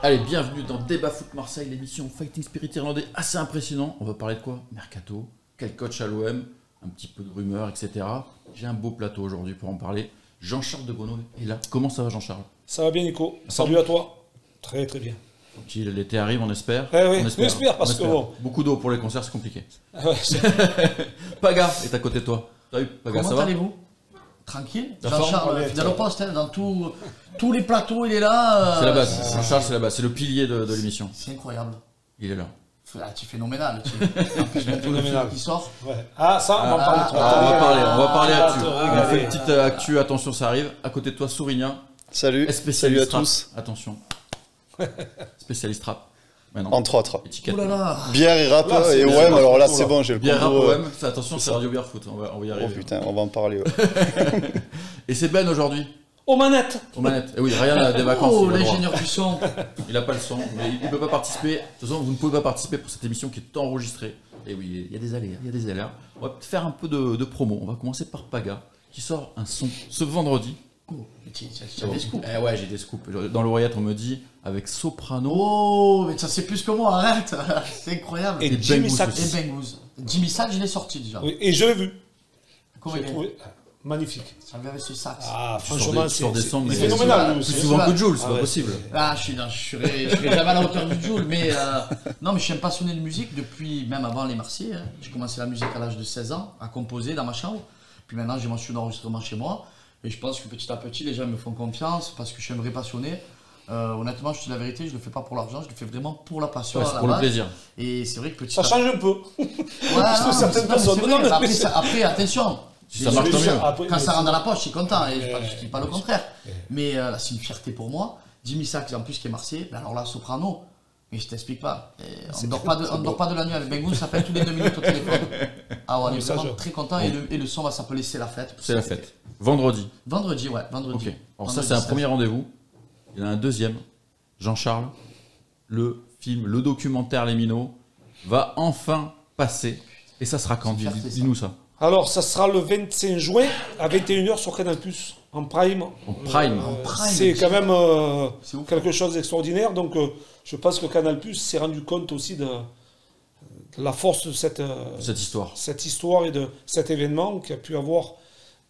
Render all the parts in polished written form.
Allez, bienvenue dans Débat Foot Marseille, l'émission Fighting Spirit irlandais assez impressionnant. On va parler de quoi? Mercato, quel coach à l'OM, un petit peu de rumeurs, etc. J'ai un beau plateau aujourd'hui pour en parler. Jean-Charles de Bonneau est là. Comment ça va, Jean-Charles? Ça va bien, Nico. Salut à toi. Très très bien. L'été arrive, on espère. Oui, on espère parce que bon. Beaucoup d'eau pour les concerts, c'est compliqué. Paga est à côté de toi. Salut, Paga, comment ça va? allez-vous? Tranquille. Jean-Charles, fidèle au poste, hein, dans tous les plateaux, il est là. C'est la base. Jean-Charles, c'est la base. C'est le pilier de l'émission. C'est incroyable. Il est là. Tu es phénoménal. En plus, bientôt le film qui sort. Ouais. Ah, ça, on va en parler. On va parler actu. On fait une petite actu. Attention, ça arrive. À côté de toi, Sourignan. Salut. Salut à tous. Attention. Spécialiste rap. Entre autres. Étiquette. Oh là là. Bière et rap et OM, alors là c'est bon, j'ai le Bière rap combo. OM, attention, c'est Radio Bière Foot, on va y arriver. Oh putain, on va en parler. Ouais. Et c'est Ben aujourd'hui. Aux manettes. Aux manettes. Et oui, Ryan a des vacances. Oh, l'ingénieur du son. Il n'a pas le son, mais il ne peut pas participer. De toute façon, vous ne pouvez pas participer pour cette émission qui est enregistrée. Et oui, il y a des aléas, il y a des aléas. On va faire un peu de promo. On va commencer par Paga, qui sort un son ce vendredi. Oh, tu as des scoops. Ouais, j'ai des scoops. Dans l'oreillette, on me dit avec soprano. Oh, mais ça c'est plus que moi, arrête. C'est incroyable. Et Jimmy Sack. Et Bengous. Jimmy Sack, je l'ai sorti déjà. Oui, et je l'ai vu. Comment il est trouvé magnifique. Ça me avec ce sax. Ah, franchement, c'est phénoménal. Plus souvent que Jules, c'est pas possible. Ah, je serais jamais à la hauteur du Jules, mais non, mais je suis un passionné de musique depuis, même avant les Marseillais. Hein. J'ai commencé la musique à l'âge de 16 ans, à composer dans ma chambre. Puis maintenant, j'ai mon studio d'enregistrement chez moi. Et je pense que petit à petit, les gens me font confiance parce que je suis un vrai passionné. Honnêtement, je te dis la vérité, je le fais pas pour l'argent, je le fais vraiment pour la passion. Ouais, c'est pour le plaisir. Et c'est vrai que petit ça change un peu. Ouais, non, certaines personnes. Après, attention. Ça marche tant mieux. Quand ça rentre dans la poche, je suis content. Et je dis pas le contraire. Mais là, c'est une fierté pour moi. Jimmy Sack, en plus, qui est marseillais. Alors là, soprano. Mais je t'explique pas. On ne dort pas de la nuit avec Bengous, ça s'appelle tous les 2 minutes au téléphone. Ah ouais, on est vraiment très content et le son va s'appeler C'est la fête. C'est la fête. Vendredi. Vendredi, ouais, vendredi. Ok. Alors ça, c'est un premier rendez-vous. Il y en a un deuxième. Jean-Charles, le film, le documentaire Les Minots va enfin passer. Et ça sera quand? Dis-nous ça. Alors, ça sera le 25 juin à 21h sur Canal+, en prime. En prime. C'est quand même quelque chose d'extraordinaire. Donc, je pense que Canal+ s'est rendu compte aussi de la force de cette histoire et de cet événement qu'il y a pu avoir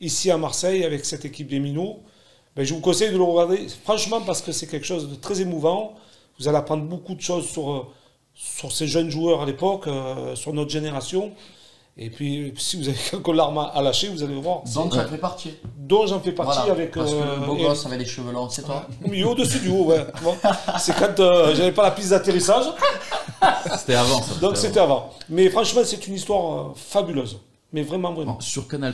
ici à Marseille avec cette équipe des Minots. Ben, je vous conseille de le regarder, franchement, parce que c'est quelque chose de très émouvant. Vous allez apprendre beaucoup de choses sur ces jeunes joueurs à l'époque, sur notre génération. Et puis, si vous avez quelques larmes à lâcher, vous allez voir. Donc, ça fait partie. Dont j'en fais partie voilà, avec. Parce que le beau gosse avait les cheveux longs, c'est toi. Oui, au-dessus du haut, ouais. C'est quand j'avais pas la piste d'atterrissage. C'était avant, ça. Donc, c'était avant. Mais franchement, c'est une histoire fabuleuse. Mais vraiment, vraiment. Sur Canal+,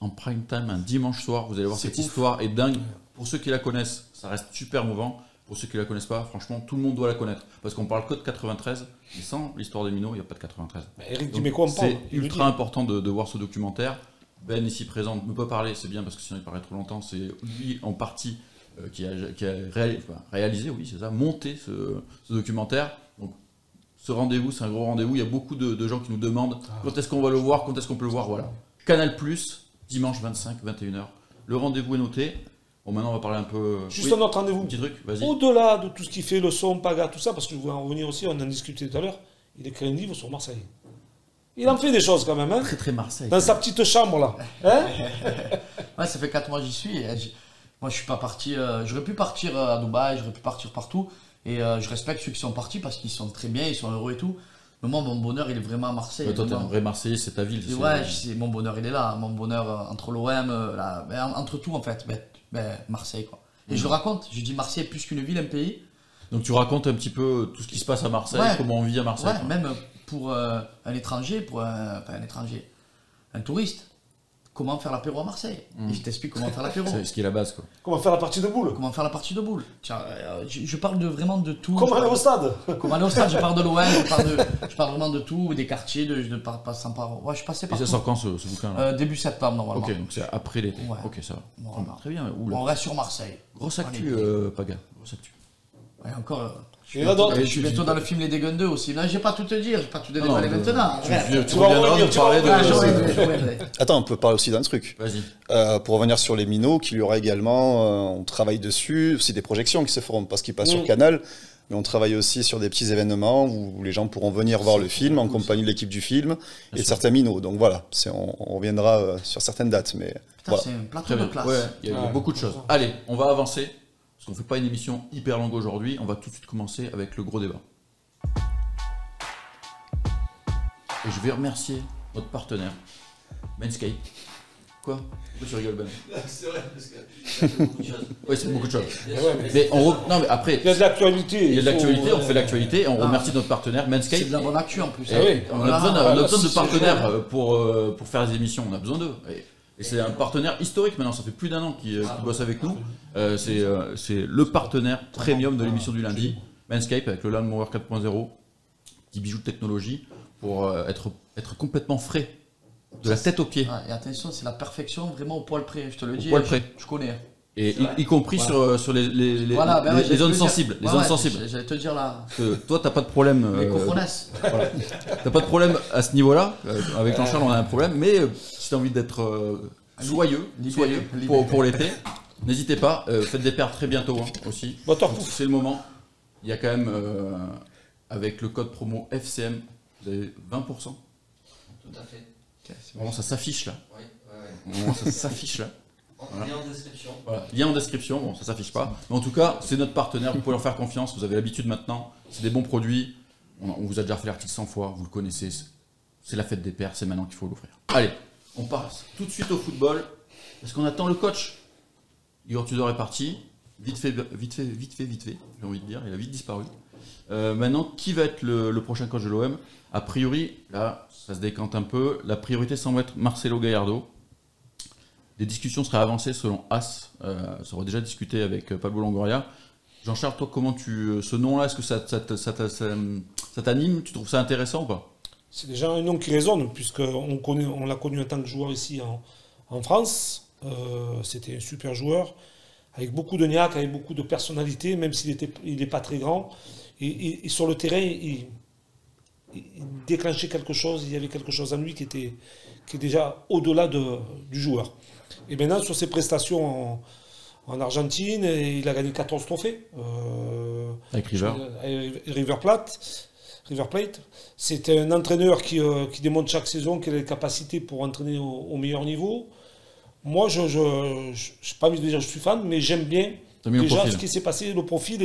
en prime time, un dimanche soir, vous allez voir cette histoire est dingue. Pour ceux qui la connaissent, ça reste super mouvant. Pour ceux qui la connaissent pas, franchement, tout le monde doit la connaître. Parce qu'on parle que de 93, mais sans l'histoire des Minots, il n'y a pas de 93. Eric Dimeco en parle. C'est ultra important de voir ce documentaire. Ben, ici présent, ne peut pas parler, c'est bien parce que sinon il paraît trop longtemps. C'est lui, en partie, qui a réalisé, oui, c'est ça, monté ce documentaire. Donc, ce rendez-vous, c'est un gros rendez-vous. Il y a beaucoup de gens qui nous demandent quand est-ce qu'on va le voir, quand est-ce qu'on peut le voir. Voilà. Canal+, dimanche 25, 21h. Le rendez-vous est noté. Bon, maintenant, on va parler un peu... Juste un autre rendez-vous. Petit truc, vas-y. Au-delà de tout ce qui fait le son, Paga, tout ça, parce que je voulais en revenir aussi, on en discutait tout à l'heure, il écrit un livre sur Marseille. Il en fait des choses quand même, hein. Très, très Marseille. Dans sa petite chambre, là. Hein. Ouais, ça fait 4 mois que j'y suis. Moi, je suis pas parti... j'aurais pu partir à Dubaï, j'aurais pu partir partout. Et je respecte ceux qui sont partis parce qu'ils sont très bien, ils sont heureux et tout. Mais moi, mon bonheur, il est vraiment à Marseille. Toi, t'es un vrai Marseillais, c'est ta ville. Ouais, mon bonheur, il est là. Mon bonheur entre l'OM, entre tout, en fait. Marseille, quoi. Et je le raconte. Je dis Marseille est plus qu'une ville, un pays. Donc tu racontes un petit peu tout ce qui se passe à Marseille, comment on vit à Marseille. Ouais, même pour un étranger, un touriste. Comment faire l'apéro à Marseille. Et je t'explique comment faire l'apéro. C'est ce qui est la base, quoi. Comment faire la partie de boule. Comment faire la partie de boule. Tiens, je parle vraiment de tout. Comment aller au stade. Comment aller au stade, je parle de l'OM, je parle vraiment de tout, des quartiers, ouais, je passais par. Et ça sort quand ce bouquin-là? Début septembre, normalement. Ok, donc c'est après l'été. Ouais. Ok, ça va. Voilà. Très bien. On reste sur Marseille. Grosse actu, Paga. Grosse actu. Ouais, encore. Je suis bientôt dans le film Les Dégueux aussi. Là, j'ai pas tout te dire, j'ai pas tout dévoilé maintenant. Tu reviendras nous parler de... Attends, on peut parler aussi d'un truc. Vas-y. Pour revenir sur les Minots, qu'il y aura également, on travaille dessus, aussi des projections qui se feront parce qu'ils passent sur Canal. mais on travaille aussi sur des petits événements où les gens pourront venir voir le film en compagnie de l'équipe du film et de certains minots. Donc voilà, on reviendra sur certaines dates. Mais Putain, voilà. c'est un plateau de classe. Ouais, il y a beaucoup de choses. Allez, on va avancer, parce qu'on ne fait pas une émission hyper longue aujourd'hui. On va tout de suite commencer avec le gros débat. Et je vais remercier notre partenaire, Manscaped. Quoi? Pourquoi tu rigoles, Ben? C'est vrai, parce que c'est beaucoup de choses. Oui, c'est beaucoup de choses. Mais Non, mais après, il y a de l'actualité. il y a de l'actualité, on fait l'actualité, et on remercie notre partenaire, C'est Manscaped. de la bonne actu en plus. On a besoin de c'est partenaires pour faire les émissions, on a besoin d'eux. Et c'est un partenaire historique maintenant, ça fait plus d'un an qu'il bosse avec nous. C'est le partenaire premium de l'émission du lundi, Manscaped avec le Lawnmower 4.0, petit bijou de technologie pour être complètement frais, de la tête aux pieds. Et attention, c'est la perfection vraiment au poil près, je te le dis. poil près. Je connais. Et y compris sur les J'allais zones te sensibles. dire. Les zones sensibles. J'allais te dire là. Toi, t'as pas de problème. Les cojones. T'as pas de problème à ce niveau-là. Avec Jean-Charles, on a un problème. Mais si t'as envie d'être soyeux pour l'été, n'hésitez pas. Faites des paires très bientôt aussi. C'est le moment. Il y a quand même, avec le code promo FCM, vous avez 20%. Tout à fait. Vraiment, ça s'affiche là. Oui, Vraiment, ça s'affiche là. Voilà. Lien en description. Voilà. Lien en description, bon, ça s'affiche pas. Mais en tout cas, c'est notre partenaire, vous pouvez leur faire confiance, vous avez l'habitude maintenant. C'est des bons produits. On vous a déjà fait l'article 100 fois, vous le connaissez. C'est la fête des pères, c'est maintenant qu'il faut l'offrir. Allez, on passe tout de suite au football. Parce qu'on attend le coach. Igor Tudor est parti. Vite fait, j'ai envie de dire. Il a vite disparu. Maintenant, qui va être le prochain coach de l'OM? A priori, là, ça se décante un peu. La priorité semble être Marcelo Gallardo. Des discussions seraient avancées selon AS. Ça aurait déjà discuté avec Pablo Longoria. Jean-Charles, toi, comment ce nom-là, est-ce que ça t'anime? Tu trouves ça intéressant ou pas? C'est déjà un nom qui résonne, puisqu'on l'a connu en tant que joueur ici en France. C'était un super joueur, avec beaucoup de niaque, avec beaucoup de personnalité, même s'il n'est pas très grand. Et sur le terrain, il déclenchait quelque chose, il y avait quelque chose en lui qui est déjà au-delà du joueur. Et maintenant, sur ses prestations en Argentine, il a gagné 14 trophées. Avec River. River Plate. C'est un entraîneur qui démontre chaque saison qu'il a les capacités pour entraîner au meilleur niveau. Moi, je n'ai pas envie de dire que je suis fan, mais j'aime bien déjà ce qui s'est passé, le profil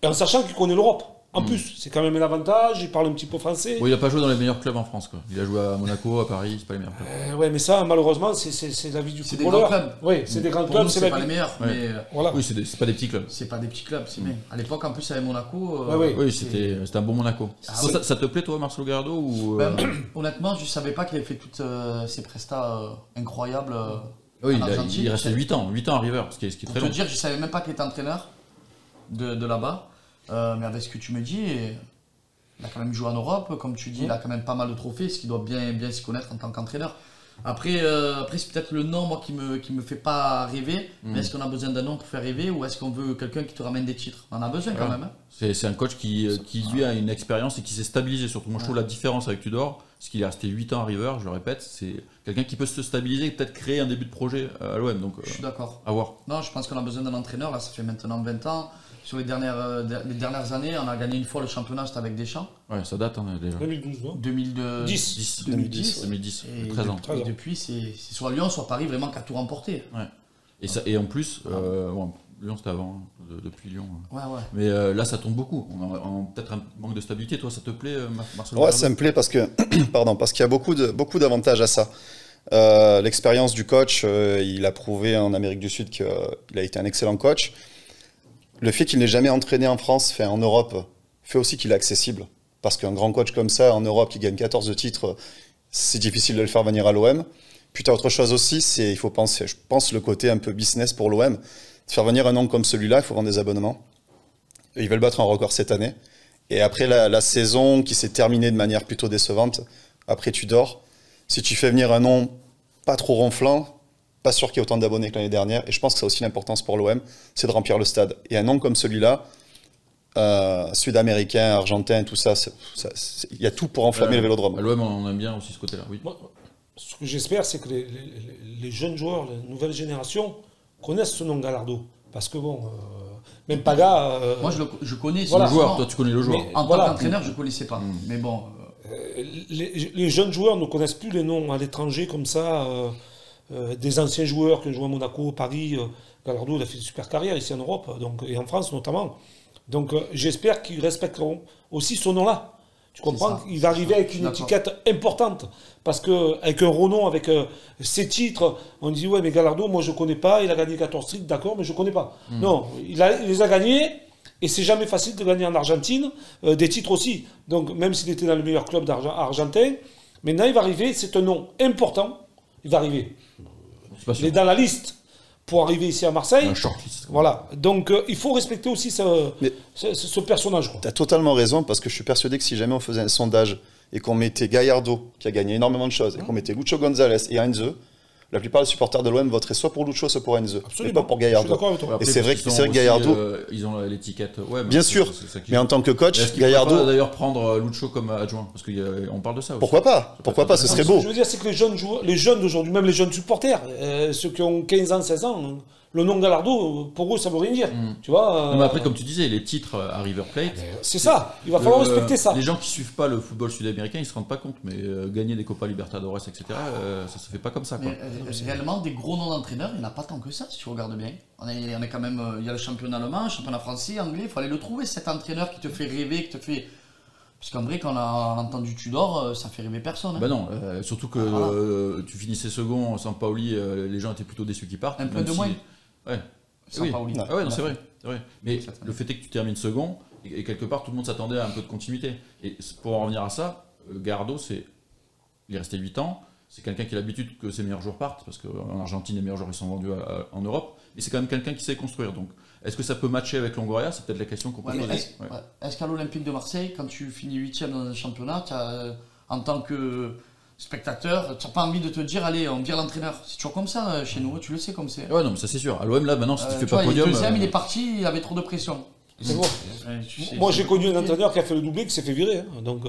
et en sachant qu'il connaît l'Europe. En plus, c'est quand même un avantage, il parle un petit peu français. Bon, il n'a pas joué dans les meilleurs clubs en France, quoi. Il a joué à Monaco, à Paris, c'est pas les meilleurs clubs. Ouais, mais ça, malheureusement, c'est la vie du footballeur. C'est des grands clubs. Oui, c'est des grands clubs, c'est pas les meilleurs. Ouais. Mais voilà. Oui, c'est pas des petits clubs. C'est pas des petits clubs, c'est bien. À l'époque, en plus, avec Monaco. Oui, c'était un bon Monaco. Ça te plaît, toi, Marcelo Gallardo ou Honnêtement, je savais pas qu'il avait fait toutes ces prestats incroyables. Oui, il restait 8 ans à River, ce qui est très long. Pour te dire, je savais même pas qu'il était entraîneur de là-bas. Mais avec ce que tu me dis, il a quand même joué en Europe, comme tu dis, il a quand même pas mal de trophées, ce qui doit bien s'y connaître en tant qu'entraîneur. Après c'est peut-être le nom moi, qui me fait pas rêver, mais est-ce qu'on a besoin d'un nom pour faire rêver ou est-ce qu'on veut quelqu'un qui te ramène des titres? On en a besoin quand même. Hein. C'est un coach qui lui a une expérience et qui s'est stabilisé surtout. Moi je trouve la différence avec Tudor, c'est qu'il est resté 8 ans à River, je le répète, c'est quelqu'un qui peut se stabiliser et peut-être créer un début de projet à l'OM. Donc, je suis d'accord. À voir. Non, je pense qu'on a besoin d'un entraîneur, là ça fait maintenant 20 ans. Sur les dernières années, on a gagné une fois le championnat, c'était avec Deschamps. Ouais, ça date déjà. 2012, non 2010. 2010, 13 ans. Et depuis, c'est soit Lyon, soit Paris vraiment qui a tout remporté. Ouais. Et en plus, Lyon c'était avant, depuis Lyon. Ouais. Mais là ça tombe beaucoup. On a peut-être un manque de stabilité. Toi, ça te plaît, Marcelo? Ouais, ça me plaît parce que, parce qu'il y a beaucoup d'avantages à ça. L'expérience du coach, il a prouvé en Amérique du Sud qu'il a été un excellent coach. Le fait qu'il n'ait jamais entraîné en France, en Europe, fait aussi qu'il est accessible. Parce qu'un grand coach comme ça, en Europe, qui gagne 14 titres, c'est difficile de le faire venir à l'OM. Puis tu as autre chose aussi, il faut penser, je pense, le côté un peu business pour l'OM. De faire venir un nom comme celui-là, il faut vendre des abonnements. Et ils veulent battre un record cette année. Et après la saison qui s'est terminée de manière plutôt décevante, après tu dors. Si tu fais venir un nom pas trop ronflant, pas sûr qu'il y ait autant d'abonnés que l'année dernière, et je pense que ça a aussi l'importance pour l'OM, c'est de remplir le stade. Et un nom comme celui-là, sud-américain, argentin, tout ça, il y a tout pour enflammer le Vélodrome. À l'OM, on aime bien aussi ce côté-là, oui. Ce que j'espère, c'est que les jeunes joueurs, les nouvelles générations, connaissent ce nom Gallardo. Parce que bon, même Paga... Moi, je connais le joueur, toi tu connais le joueur. En tant qu'entraîneur, je ne connaissais pas. Mais bon... les jeunes joueurs ne connaissent plus les noms à l'étranger comme ça. Des anciens joueurs qui ont joué à Monaco, Paris. Gallardo, il a fait une super carrière ici en Europe, donc, et en France notamment. Donc j'espère qu'ils respecteront aussi ce nom-là. Tu comprends? Il va arriver avec une étiquette importante. Parce qu'avec un renom, avec ses titres, on dit ouais, mais Gallardo, moi je ne connais pas, il a gagné 14 titres, d'accord, mais je ne connais pas. Non, il les a gagnés, et c'est jamais facile de gagner en Argentine, des titres aussi. Donc même s'il était dans le meilleur club argentin, maintenant il va arriver, c'est un nom important, il va arriver. Il est dans la liste pour arriver ici à Marseille. Voilà. Donc il faut respecter aussi ce personnage. Tu as totalement raison, parce que je suis persuadé que si jamais on faisait un sondage et qu'on mettait Gallardo, qui a gagné énormément de choses, et qu'on mettait Lucho González et Heinze, la plupart des supporters de l'OM voteraient soit pour Lucho, soit pour Heinze, et pas pour Gallardo. Après, et c'est vrai que Gallardo... ils ont l'étiquette... Ouais, bien sûr, mais en tant que coach, Gallardo... Pas d'ailleurs prendre Lucho comme adjoint, parce qu'on parle de ça aussi. Pourquoi pas? Pourquoi pas? Ce serait beau. Ce que je veux dire, c'est que les jeunes d'aujourd'hui, même les jeunes supporters, ceux qui ont 15 ans, 16 ans... Le nom Gallardo, pour eux, ça veut rien dire. Tu vois, mais après, comme tu disais, les titres à River Plate... C'est ça, il va falloir respecter ça. Les gens qui suivent pas le football sud-américain, ils se rendent pas compte, mais gagner des Copa Libertadores, etc., ça se fait pas comme ça. Quoi. Mais réellement, des gros noms d'entraîneurs, il n'y en a pas tant que ça, si tu regardes bien. On est quand même, il y a le championnat allemand, le championnat français, anglais, il faut aller le trouver, cet entraîneur qui te fait rêver, qui te fait... Parce qu'en vrai, quand on a entendu Tudor, ça fait rêver personne. Hein. Bah non, surtout que tu finissais second, Sampaoli, les gens étaient plutôt déçus qu'ils partent. Un peu de moins. Ouais. Oui. Ah ouais, c'est vrai. Mais le fait est que tu termines second, et quelque part, tout le monde s'attendait à un peu de continuité. Et pour en revenir à ça, Gallardo, il est resté 8 ans. C'est quelqu'un qui a l'habitude que ses meilleurs joueurs partent, parce qu'en Argentine, les meilleurs joueurs ils sont vendus en Europe. Mais c'est quand même quelqu'un qui sait construire. Donc, est-ce que ça peut matcher avec Longoria? C'est peut-être la question qu'on peut poser. Est-ce qu'à l'Olympique de Marseille, quand tu finis 8e dans un championnat, en tant que spectateur, tu n'as pas envie de te dire, allez, on vire l'entraîneur. C'est toujours comme ça chez nous, tu le sais comme c'est. Ouais, non, mais ça c'est sûr. À l'OM, là, maintenant, si tu fais pas podium. Le deuxième, il est parti, il avait trop de pression. C'est bon. Moi, j'ai connu un entraîneur qui a fait le doublé, qui s'est fait virer. Hein. Donc,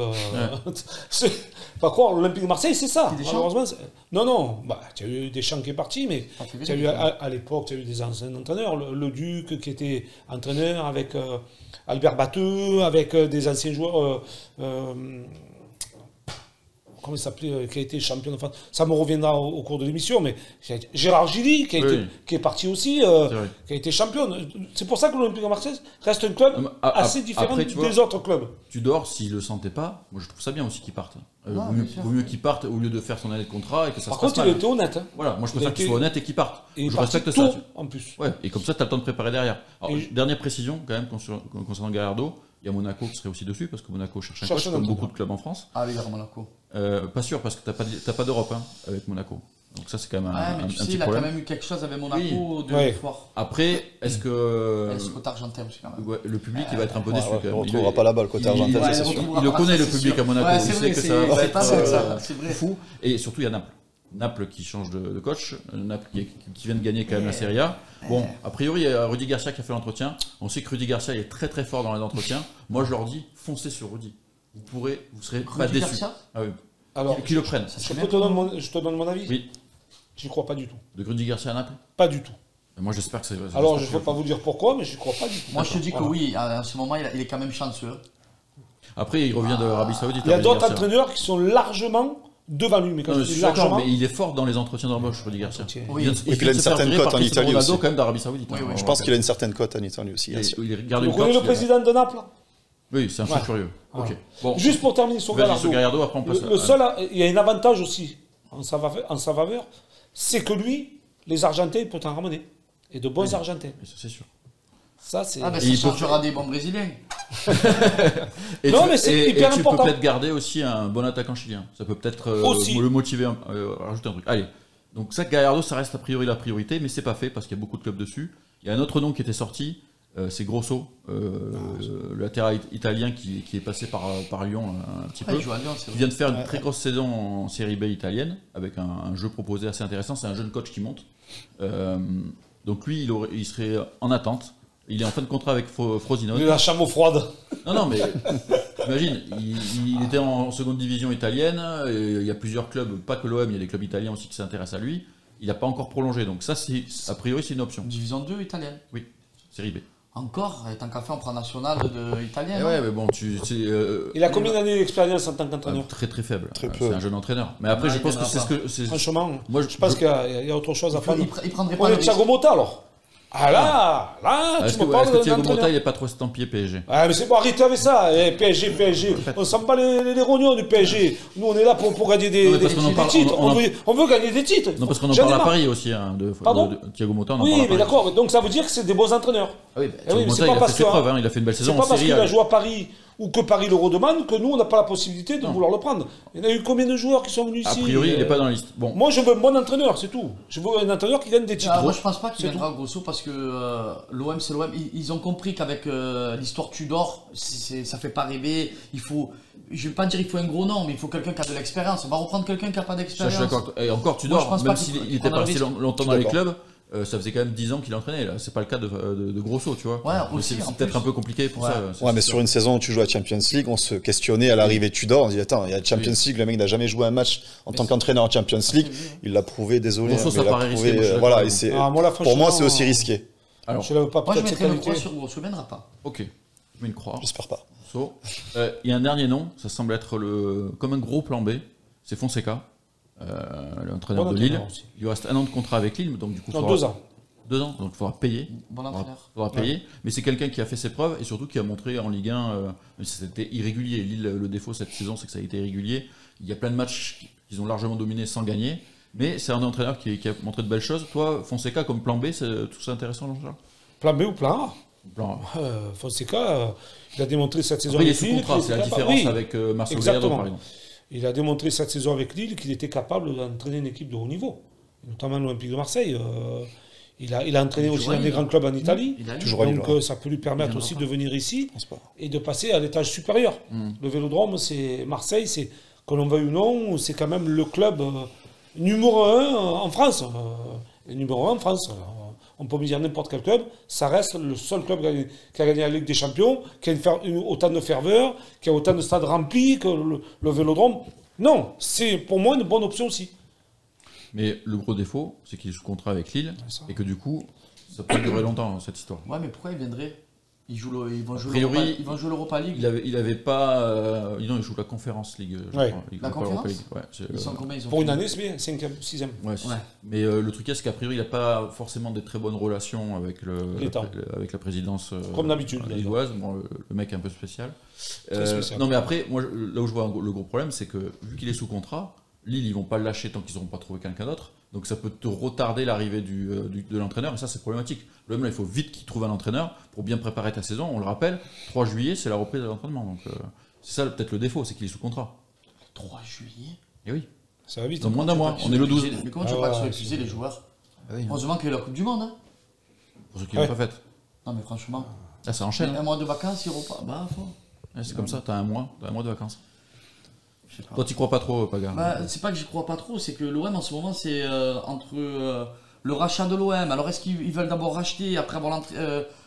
pas croire, l'Olympique de Marseille, c'est ça. Malheureusement, non. Bah, tu as eu Deschamps qui est parti, mais tu as eu à l'époque, tu as eu des anciens entraîneurs. Le Duc qui était entraîneur avec Albert Batteux, avec des anciens joueurs. Comment il s'appelait, qui a été champion de France. Ça me reviendra au cours de l'émission, mais Gérard Gilly, qui est parti aussi, qui a été champion. C'est pour ça que l'Olympique de Marseille reste un club assez différent des autres clubs. Tudor, s'il ne le sentait pas, moi je trouve ça bien aussi qu'il parte. Vaut mieux qu'il parte au lieu de faire son année de contrat et que ça se passe mal. Par contre, il était honnête. Hein. Voilà, moi je préfère qu'il soit honnête et qu'il parte. Et je respecte ça. En plus. Ouais, et comme ça, tu as le temps de préparer derrière. Alors, dernière précision, quand même, concernant Gallardo. Il y a Monaco qui serait aussi dessus, parce que Monaco cherche un coach, comme beaucoup de clubs en France. Ah oui, Monaco. Pas sûr, parce que t'as pas d'Europe avec Monaco. Donc ça, c'est quand même un petit problème. Il a quand même eu quelque chose avec Monaco de fort. Après, est-ce que... le côté argentin aussi, quand même. Ouais, le public, il va être un peu déçu. On ne retrouvera pas là-bas le côté argentin, c'est sûr. Il le connaît, le public à Monaco. Il sait que ça va être vrai. Fou. Et surtout, il y a Naples. Naples qui change de coach, Naples qui vient de gagner quand même la Serie A. Bon, a priori, il y a Rudy Garcia qui a fait l'entretien. On sait que Rudy Garcia est très très fort dans les entretiens. Moi, je leur dis, foncez sur Rudy. Vous serez pas déçus. Ah oui. Alors, qui le prennent. Je te donne mon avis. Oui. J'y crois pas du tout. De Rudy Garcia à Naples? Pas du tout. Et moi, j'espère que c'est. Alors, je ne vais pas vous dire pourquoi, mais j'y crois pas du tout. Moi, je te dis que oui, à ce moment, il est quand même chanceux. Après, il revient de l'Arabie Saoudite. Il y a d'autres entraîneurs qui sont largement devant lui, mais quand je dis largement... mais il est fort dans les entretiens d'embauche, Rudy Garcia. Oui. Et puis il a une certaine cote en Italie aussi. Quand même d'Arabie Saoudite. Je pense qu'il a une certaine cote en Italie aussi. Vous connaissez le président de Naples? Oui, c'est un fou curieux. Okay. Bon. Juste pour terminer sur Gallardo, après on passe le seul, il y a un avantage aussi en sa faveur, c'est que lui, les Argentins, il peut en ramener. Et de bons Argentins. C'est sûr. Ça, c'est... Ah, mais ça changera des bons Brésiliens. Non, mais c'est hyper important. Tu peux peut-être garder aussi un bon attaquant chilien. Ça peut peut-être le motiver à rajouter un truc. Allez, donc ça, Gallardo, ça reste a priori la priorité, mais c'est pas fait parce qu'il y a beaucoup de clubs dessus. Il y a un autre nom qui était sorti, c'est Grosso, le latéral italien qui est passé par Lyon un petit peu. Qui vient de faire une très grosse saison en Série B italienne, avec un jeu proposé assez intéressant. C'est un jeune coach qui monte. Donc lui, il serait en attente. Il est en fin de contrat avec Frosinone. Il a la chambre froide. Non, mais imagine, il était en seconde division italienne. Il y a plusieurs clubs, pas que l'OM, il y a des clubs italiens aussi qui s'intéressent à lui. il n'a pas encore prolongé. Donc ça, a priori, c'est une option. Division 2 italienne. Oui, série B. Encore, tant qu'à faire, on prend national italien. Ouais, mais bon, il a combien d'années d'expérience en tant qu'entraîneur? Très très faible. Très peu. C'est un jeune entraîneur. Mais après, je pense que c'est ce que. Franchement, moi, je pense qu'il y a autre chose à faire. Il prendrait On pas est Thiago Motta alors. Ah là, est-ce tu me parles que Thiago d'entraîneur. Motta, il n'est pas trop estampillé PSG? Ah mais c'est bon, arrêtez avec ça, PSG. On s'en bat les rognons du PSG. Nous on est là pour gagner des titres. On veut gagner des titres. Non, parce qu'on en parle à Paris aussi, de Thiago Motta. Oui, mais d'accord, donc ça veut dire que c'est des bons entraîneurs. Ah oui, Thiago Motta, il a fait ses preuves, il a fait une belle saison en série. C'est pas parce qu'il a joué à Paris ou que Paris le redemande que nous on n'a pas la possibilité de vouloir le prendre. Il y en a eu combien de joueurs qui sont venus ici? A priori, il n'est pas dans la liste. Bon. Moi je veux un bon entraîneur, c'est tout. Je veux un entraîneur qui gagne des titres. Moi je pense pas qu'il viendra Grosso parce que l'OM c'est l'OM. Ils ont compris qu'avec l'histoire Tudor, ça fait pas rêver. Il faut, je vais pas dire il faut un gros nom, mais il faut quelqu'un qui a de l'expérience. On va reprendre quelqu'un qui a pas d'expérience. Je suis d'accord. Et encore Tudor, même s'il était pas resté longtemps dans les clubs. Ça faisait quand même 10 ans qu'il entraînait, là. C'est pas le cas de Grosso, tu vois. Ouais, aussi, c'est peut-être un peu compliqué pour ça. Ouais, mais sur une saison où tu joues à Champions League, on se questionnait à l'arrivée de Tudor. On dit, attends, il y a Champions League, le mec n'a jamais joué un match en tant qu'entraîneur en Champions League. Il l'a prouvé, désolé. Grosso, ça paraît risqué. Voilà, pour moi, c'est aussi risqué. Alors, je l'avais pas. Moi, je mettrais une croix sur Grosso, il viendra pas. Ok, je mets une croix. J'espère pas. Il y a un dernier nom, ça semble être comme un gros plan B, c'est Fonseca, l'entraîneur de Lille. Il lui reste 1 an de contrat avec Lille, donc du coup. 2 ans. 2 ans, donc il faudra payer. Bon entraîneur. Faudra payer. Mais c'est quelqu'un qui a fait ses preuves et surtout qui a montré en Ligue 1, même si c'était irrégulier. Lille, le défaut cette saison, c'est que ça a été irrégulier. Il y a plein de matchs qu'ils ont largement dominés sans gagner. Mais c'est un entraîneur qui a montré de belles choses. Toi, Fonseca comme plan B, tout ça intéressant, Jean-Charles? Plan B ou plan A? Plan A. Fonseca, il a démontré cette saison avec Lille. Il est sous contrat, c'est la différence avec Marcelo Gallardo, par exemple. Il a démontré cette saison avec Lille qu'il était capable d'entraîner une équipe de haut niveau, notamment l'Olympique de Marseille. Il a entraîné aussi dans des grands clubs en Italie, donc ça peut lui permettre aussi de venir ici et de passer à l'étage supérieur. Le Vélodrome, c'est Marseille, c'est, que l'on veuille ou non, c'est quand même le club numéro 1 en France. Numéro 1 en France. On peut me dire n'importe quel club, ça reste le seul club qui a gagné la Ligue des Champions, qui a autant de ferveur, qui a autant de stades remplis que le Vélodrome. Non, c'est pour moi une bonne option aussi. Mais le gros défaut, c'est qu'il est sous contrat avec Lille et que du coup, ça peut durer longtemps cette histoire. Ouais, mais pourquoi il viendrait? Ils vont jouer l'Europa League. Il avait pas. Non, il joue la Conférence League. La Conférence League. Ils sont combien? Pour une année, c'est bien, 5e, 6e. Ouais. Mais le truc, c'est qu'a priori, il n'a pas forcément des très bonnes relations avec la présidence comme d'habitude lilloise. Bon, le mec est un peu spécial. Non, mais après, moi, là où je vois le gros problème, c'est que vu qu'il est sous contrat, Lille, ils vont pas le lâcher tant qu'ils n'auront pas trouvé quelqu'un d'autre. Donc ça peut te retarder l'arrivée de l'entraîneur, et ça c'est problématique. Le même là, il faut vite qu'il trouve un entraîneur pour bien préparer ta saison. On le rappelle, 3 juillet, c'est la reprise de l'entraînement. Donc c'est ça peut-être le défaut, c'est qu'il est sous contrat. 3 juillet. Et oui. Ça va vite. Dans moins d'un mois, on est le 12. Mais comment tu vas pas épuiser les joueurs? Heureusement qu'il y a la Coupe du Monde. Pour ceux qui l'ont pas faite. Non mais franchement. Là ça enchaîne. Un mois de vacances, il repart. Bah, c'est comme ça, t'as un mois de vacances. Toi, tu crois pas trop, Paga? C'est pas que j'y crois pas trop, c'est que l'OM en ce moment, c'est entre le rachat de l'OM. Alors, est-ce qu'ils veulent d'abord racheter après avoir l'entrée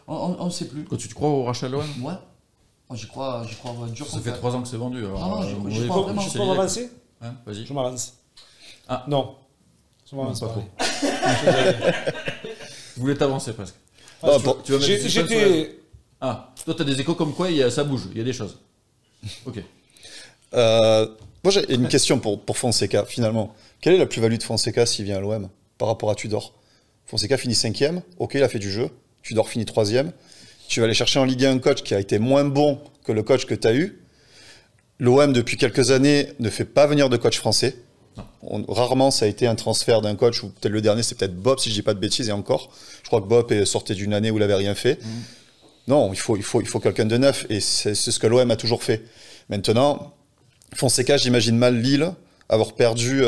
on ne sait plus. Quand tu crois au rachat de l'OM? Ouais. Moi, j'y crois dur. Ça fait 3 ans que c'est vendu. Alors, non, j'y crois vraiment. Je peux m'avancer? Vas-y. Je m'avance. Ah. Non. Je m'avance pas trop. Je voulais t'avancer presque. Tu vas j'étais. Ah, toi, t'as des échos comme quoi ça bouge, il y a des choses. Ok. Moi, j'ai une question pour Fonseca, finalement. Quelle est la plus-value de Fonseca s'il vient à l'OM par rapport à Tudor? Fonseca finit 5e, ok, il a fait du jeu. Tudor finit 3e. Tu vas aller chercher en Ligue 1 un coach qui a été moins bon que le coach que tu as eu. L'OM, depuis quelques années, ne fait pas venir de coach français. Rarement, ça a été un transfert d'un coach, ou peut-être le dernier, c'est peut-être Bob, si je dis pas de bêtises, et encore. Je crois que Bob sortait d'une année où il n'avait rien fait. Non, il faut quelqu'un de neuf, et c'est ce que l'OM a toujours fait. Maintenant, Fonseca, j'imagine mal Lille avoir perdu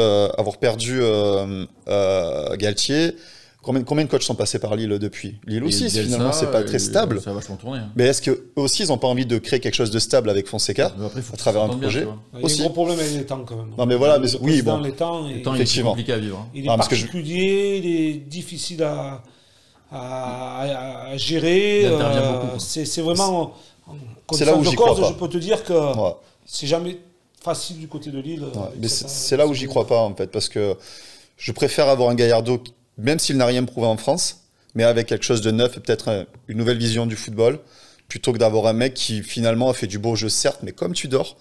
Galtier. Combien de coachs sont passés par Lille depuis? Lille aussi, finalement, c'est pas très stable. Ça va vachement tourner. Mais est-ce qu'eux aussi, ils n'ont pas envie de créer quelque chose de stable avec Fonseca à travers un projet? Il y a un gros problème avec les temps, quand même. Non, mais voilà, oui, bon. Les temps, effectivement. Il est compliqué à vivre. Il est particulier, il est difficile à gérer. Il intervient beaucoup. C'est vraiment... C'est là où j'y crois pas. Je peux te dire que c'est jamais facile du côté de Lille. Mais c'est là où j'y crois pas, en fait, parce que Je préfère avoir un Gallardo, même s'il n'a rien prouvé en France, mais avec quelque chose de neuf et peut-être une nouvelle vision du football, plutôt que d'avoir un mec qui finalement a fait du beau jeu, certes, mais comme Tudor,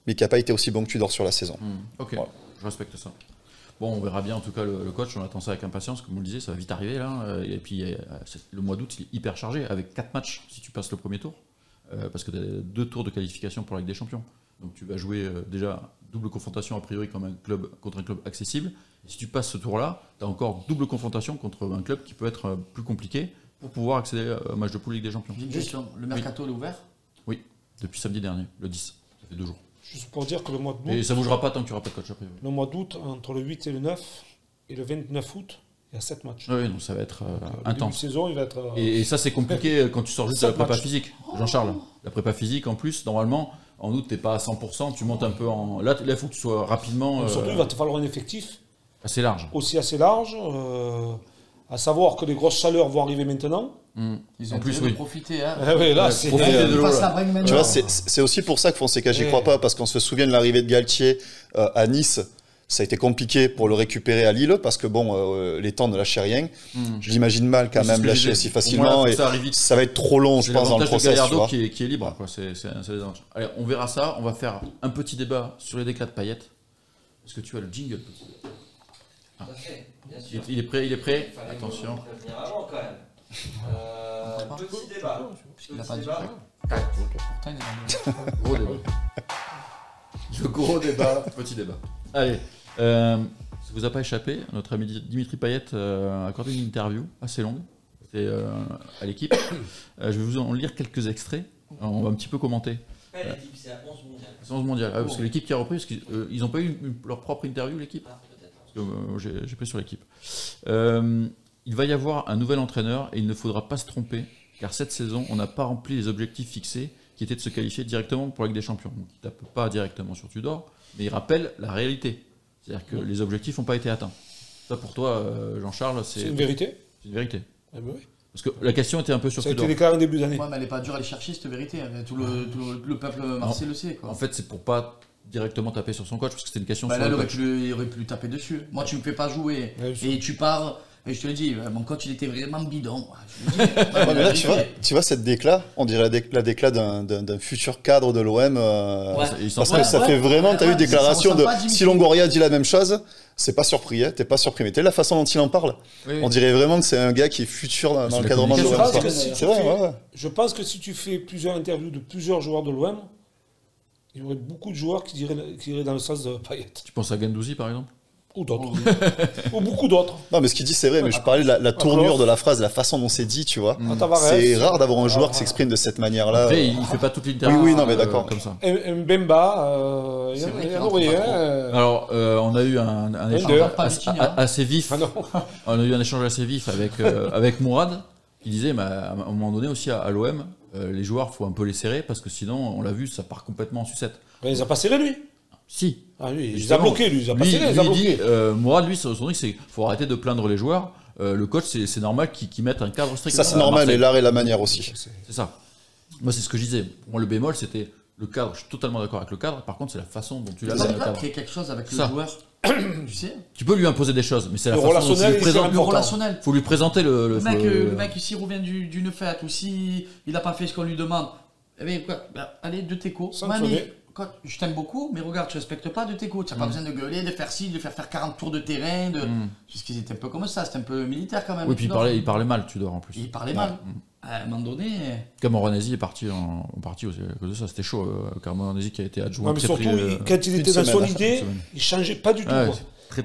mais qui n'a pas été aussi bon que Tudor sur la saison. Ok, voilà. Je respecte ça. Bon, on verra bien en tout cas le coach, on attend ça avec impatience, comme on le disait, ça va vite arriver là. Et puis le mois d'août, il est hyper chargé, avec 4 matchs si tu passes le premier tour, parce que tu as 2 tours de qualification pour la Ligue des Champions. Donc tu vas jouer déjà double confrontation a priori contre un club accessible. Et si tu passes ce tour-là, tu as encore double confrontation contre un club qui peut être plus compliqué pour pouvoir accéder au match de poule Ligue des Champions. J'ai une question, le mercato est ouvert ? Oui, depuis samedi dernier, le 10, ça fait 2 jours. Juste pour dire que le mois d'août. Et ça ne bougera pas tant qu'il n'y aura pas de coach après. Le mois d'août, entre le 8 et le 9, et le 29 août, il y a 7 matchs. Oui, donc ça va être intense. Saison, il va être, et ça, c'est compliqué quand tu sors juste de la prépa physique. Jean-Charles, la prépa physique, en plus, normalement, en août, tu n'es pas à 100%, tu montes un peu en. Là, il faut que tu sois rapidement. Surtout, il va te falloir un effectif. Assez large. Aussi assez large. À savoir que les grosses chaleurs vont arriver maintenant. Ils ont en plus profité. Hein. Oui, là, c'est. Tu vois, c'est aussi pour ça que Fonseca, j'y crois pas, parce qu'on se souvient de l'arrivée de Galtier à Nice. Ça a été compliqué pour le récupérer à Lille, parce que bon, les temps ne lâchaient rien. Je l'imagine mal quand même lâcher aussi facilement. Et ça va être trop long, je pense, dans le processus. C'est Gallardo qui est libre. Quoi. Allez, on verra ça. On va faire un petit débat sur les déclats de Payet. Est-ce que tu as le jingle? Il est prêt. Attention. Avant, quand même. Petit débat. Gros débat. Le gros débat, petit débat. Allez, ça vous a pas échappé, notre ami Dimitri Payet a accordé une interview assez longue à l'équipe. Je vais vous en lire quelques extraits. On va un petit peu commenter. L'équipe, c'est à 11 mondial. C'est 11 mondial. Parce que l'équipe qui a repris, parce qu'ils n'ont pas eu leur propre interview, l'équipe. Parce que j'ai pris sur l'équipe. Il va y avoir un nouvel entraîneur et il ne faudra pas se tromper, car cette saison, on n'a pas rempli les objectifs fixés, qui étaient de se qualifier directement pour la Ligue des Champions. Donc, il ne tape pas directement sur Tudor, mais il rappelle la réalité. C'est-à-dire que les objectifs n'ont pas été atteints. Ça, pour toi, Jean-Charles, c'est une vérité. C'est une vérité. Ah ben oui. Parce que la question était un peu sur Tudor. Ça a été déclaré en début d'année. Ouais, mais elle n'est pas dure à aller chercher, cette vérité. Tout le peuple marseillais le sait. Quoi. En fait, c'est pour pas directement taper sur son coach, parce que c'était une question sur là, le il coach. aurait pu lui taper dessus. Moi, tu me fais pas jouer et tu pars... Et je te le dis, mon coach il était vraiment bidon. Là, tu vois cette déclat, on dirait la déclat d'un futur cadre de l'OM. Parce que ça fait vraiment, tu as eu déclaration de si Longoria dit la même chose, c'est pas surpris, t'es pas surpris. Mais tu sais la façon dont il en parle, on dirait vraiment que c'est un gars qui est futur dans le cadrement de l'OM. C'est vrai, je pense que si tu fais plusieurs interviews de plusieurs joueurs de l'OM, il y aurait beaucoup de joueurs qui iraient dans le sens de Payet. Tu penses à Guendouzi par exemple? Ou d'autres. Ou beaucoup d'autres. Non, mais ce qu'il dit, c'est vrai, mais je parlais de la tournure de la phrase, la façon dont c'est dit, tu vois. C'est rare d'avoir un joueur qui s'exprime de cette manière-là. Après, il fait pas toute l'interview. Oui, non, mais d'accord. Comme ça. Mbemba, il y en aurait. Alors, on a eu un échange assez vif. On a eu un échange assez vif avec Mourad, qui disait, à un moment donné aussi à l'OM, les joueurs, faut un peu les serrer, parce que sinon, on l'a vu, ça part complètement en sucette. Mais il les a pas serrés, lui. Si. Ah, lui, il les a bloqués, lui. Mourad, lui, son truc, c'est qu'il faut arrêter de plaindre les joueurs. Le coach, c'est normal qu'il mette un cadre strict. Ça, c'est normal, mais l'art et la manière aussi. C'est ça. Moi, c'est ce que je disais. Pour moi, le bémol, c'était le cadre. Je suis totalement d'accord avec le cadre. Par contre, c'est la façon dont tu l'as fait. Tu peux créer quelque chose avec le joueur. Tu sais. Tu peux lui imposer des choses, mais c'est la façon dont tu lui présentes. Le relationnel. Faut lui présenter le mec, s'il revient d'une fête ou s'il n'a pas fait ce qu'on lui demande, eh bien, allez, de tes cours. Je t'aime beaucoup, mais regarde, tu respectes pas de tes coachs. Tu n'as pas besoin de gueuler, de faire ci, de faire 40 tours de terrain. Parce qu'ils étaient un peu comme ça, c'était un peu militaire quand même. Oui, puis il parlait mal, Tudor en plus. Il parlait mal. À un moment donné. Camoranesi est parti aussi à cause de ça, c'était chaud. Camoranesi qui a été adjoint. Non, mais surtout, quand il était dans son idée, il changeait pas du tout.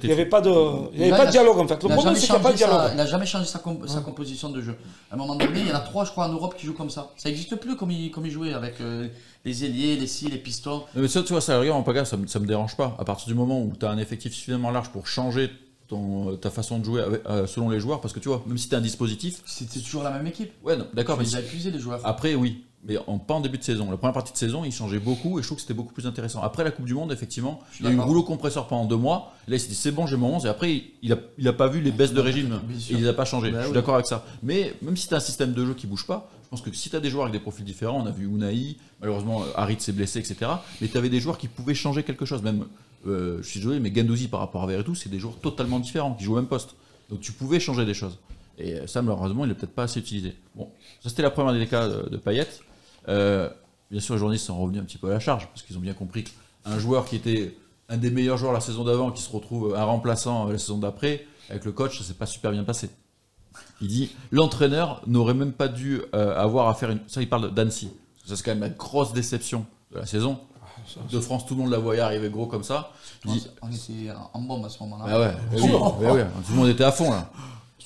Il n'y avait pas de dialogue en fait. Le problème, c'est qu'il n'y a pas de dialogue. Il n'a jamais changé sa composition de jeu. À un moment donné, il y en a 3, je crois, en Europe qui jouent comme ça. Ça n'existe plus comme il jouait avec les ailiers, les scies, les pistons. Mais ça, tu vois, ça, regarde, en Paga, ça me dérange pas. À partir du moment où tu as un effectif suffisamment large pour changer ta façon de jouer selon les joueurs, parce que tu vois, même si tu as un dispositif. C'était toujours la même équipe. Ouais, d'accord. Mais ils ont épuisé les joueurs. Après, oui. Mais pas en début de saison. La première partie de saison, il changeait beaucoup et je trouve que c'était beaucoup plus intéressant. Après la Coupe du Monde, effectivement, il y a eu rouleau compresseur pendant 2 mois. Là, il s'est dit c'est bon, j'ai mon 11. Et après, il a pas vu les baisses de régime. Et il les a pas changé. Je suis d'accord avec ça. Mais même si tu as un système de jeu qui bouge pas, je pense que si tu as des joueurs avec des profils différents, on a vu Unai, malheureusement, Harit s'est blessé, etc. Mais tu avais des joueurs qui pouvaient changer quelque chose. Même je suis désolé, mais Guendouzi par rapport à Veretout, c'est des joueurs totalement différents, qui jouent au même poste. Donc tu pouvais changer des choses. Et ça, malheureusement, il n'est peut-être pas assez utilisé. Bon, ça c'était la première des cas de Payet. Bien sûr, les journalistes sont revenus un petit peu à la charge, parce qu'ils ont bien compris qu'un joueur qui était un des meilleurs joueurs la saison d'avant, qui se retrouve un remplaçant la saison d'après, avec le coach, ça s'est pas super bien passé. Il dit, l'entraîneur n'aurait même pas dû avoir à faire une... Ça, il parle d'Annecy. Ça, c'est quand même la grosse déception de la saison. De France, tout le monde la voyait arriver gros comme ça. On était en bombe à ce moment-là. Ah ouais, oui, tout le monde était à fond là.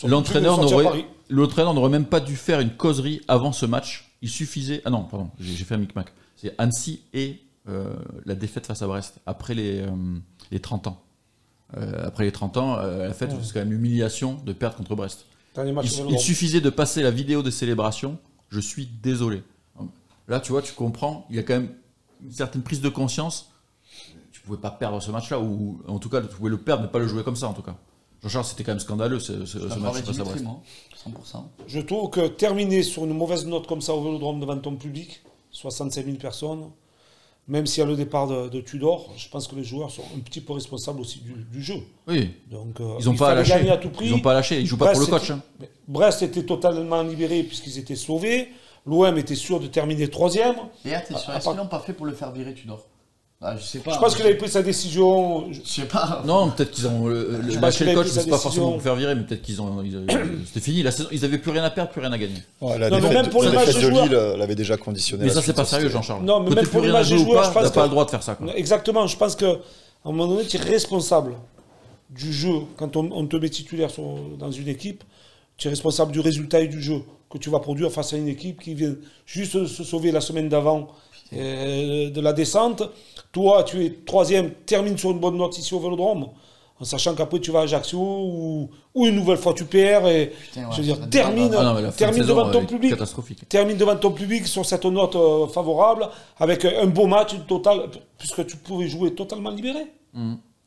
L'entraîneur n'aurait même pas dû faire une causerie avant ce match. Il suffisait... Ah non, pardon, j'ai fait un micmac. C'est Annecy et la défaite face à Brest, après les 30 ans. Après les 30 ans, la fête, c'est quand même une humiliation de perdre contre Brest. Il suffisait de passer la vidéo des célébrations. Je suis désolé. Là, tu vois, tu comprends, il y a quand même une certaine prise de conscience. Tu pouvais pas perdre ce match-là, ou en tout cas, tu pouvais le perdre, mais pas le jouer comme ça, en tout cas. Jean-Charles, c'était quand même scandaleux ce match face à Brest. 100%. Je trouve que terminer sur une mauvaise note comme ça au Vélodrome devant ton public, 65 000 personnes, même s'il y a le départ de Tudor, je pense que les joueurs sont un petit peu responsables aussi du jeu. Oui. Donc, ils n'ont pas lâché. Gagner à tout prix. Ils n'ont pas lâché. Ils jouent pas pour le coach. Brest était totalement libéré puisqu'ils étaient sauvés. L'OM était sûr de terminer 3e. Et attention, est-ce qu'ils n'ont pas fait pour le faire virer Tudor? Je sais pas. Je pense qu'il avait pris sa décision. Je sais pas. Non, peut-être qu'ils ont lâché le coach, c'est pas forcément pour faire virer, mais peut-être qu'ils ont. C'était fini la saison. Ils n'avaient plus rien à perdre, plus rien à gagner. Ouais, la défaite de Lille l'avait déjà conditionné. Mais ça, c'est pas sérieux, Jean-Charles. Non, mais même pour l'image des joueurs, je pense que t'as pas le droit de faire ça. Quoi. Exactement. Je pense qu'à un moment donné, tu es responsable du jeu. Quand on te met titulaire dans une équipe, tu es responsable du résultat et du jeu que tu vas produire face à une équipe qui vient juste de se sauver la semaine d'avant de la descente. Toi, tu es 3e, termine sur une bonne note ici au Vélodrome, en sachant qu'après tu vas à Ajaccio ou une nouvelle fois tu perds. Et, je veux dire, termine devant ton public. Termine devant ton public sur cette note favorable, avec un beau match total, puisque tu pouvais jouer totalement libéré.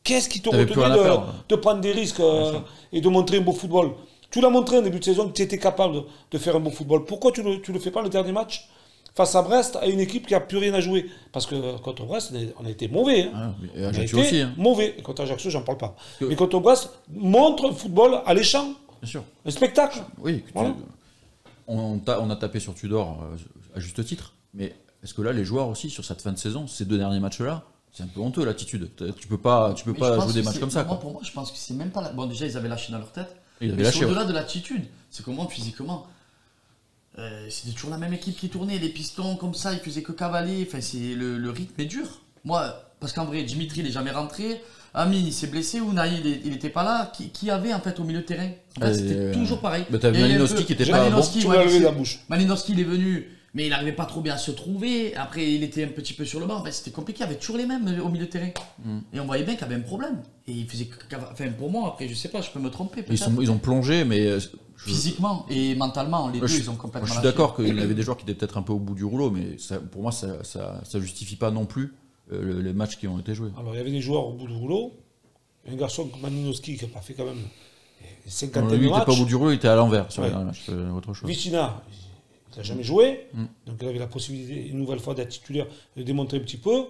Qu'est-ce qui t'a retenu de prendre des risques et de montrer un beau football? Tu l'as montré en début de saison que tu étais capable de faire un beau football. Pourquoi tu le fais pas le dernier match face à Brest, à une équipe qui n'a plus rien à jouer? Parce que contre Brest, on a été mauvais. Hein. Et Ajaccio aussi. Hein. Mauvais. Et contre Ajaccio, j'en parle pas. Mais contre Brest, montre un football alléchant. Bien sûr. Un spectacle. Oui. Voilà. On a tapé sur Tudor à juste titre. Mais est-ce que là, les joueurs aussi, sur cette fin de saison, ces 2 derniers matchs-là, c'est un peu honteux l'attitude. Tu peux pas jouer des matchs comme ça. Pour moi, je pense que c'est même pas... Bon, déjà, ils avaient lâché dans leur tête. Mais au-delà de l'attitude, c'est comment physiquement c'était toujours la même équipe qui tournait, les pistons comme ça, ils faisaient que cavaler, enfin, le rythme est dur. Moi, parce qu'en vrai, Dimitri il n'est jamais rentré, Amine il s'est blessé, Ounaï il n'était pas là, qui avait en fait au milieu de terrain? En fait, c'était toujours pareil. Mais t'as Malinowski qui était pas bon. Tu m'as levé la bouche. Malinowski il est venu, mais il n'arrivait pas trop bien à se trouver, après il était un petit peu sur le banc, enfin, c'était compliqué, il y avait toujours les mêmes au milieu de terrain. Et on voyait bien qu'il y avait un problème. Et il faisait, enfin pour moi, après je sais pas, je peux me tromper. Ils ont plongé, mais... Physiquement et mentalement, les deux, ils ont complètement... Je suis d'accord qu'il y avait des joueurs qui étaient peut-être un peu au bout du rouleau, mais pour moi, ça justifie pas non plus les matchs qui ont été joués. Alors, il y avait des joueurs au bout du rouleau. Un garçon comme Malinowski qui n'a pas fait quand même 50 matchs. Lui, il n'était pas au bout du rouleau, il était à l'envers sur les matchs, autre chose. Vitinha, il n'a jamais joué. Donc, il avait la possibilité, une nouvelle fois, d'être titulaire, de démontrer un petit peu.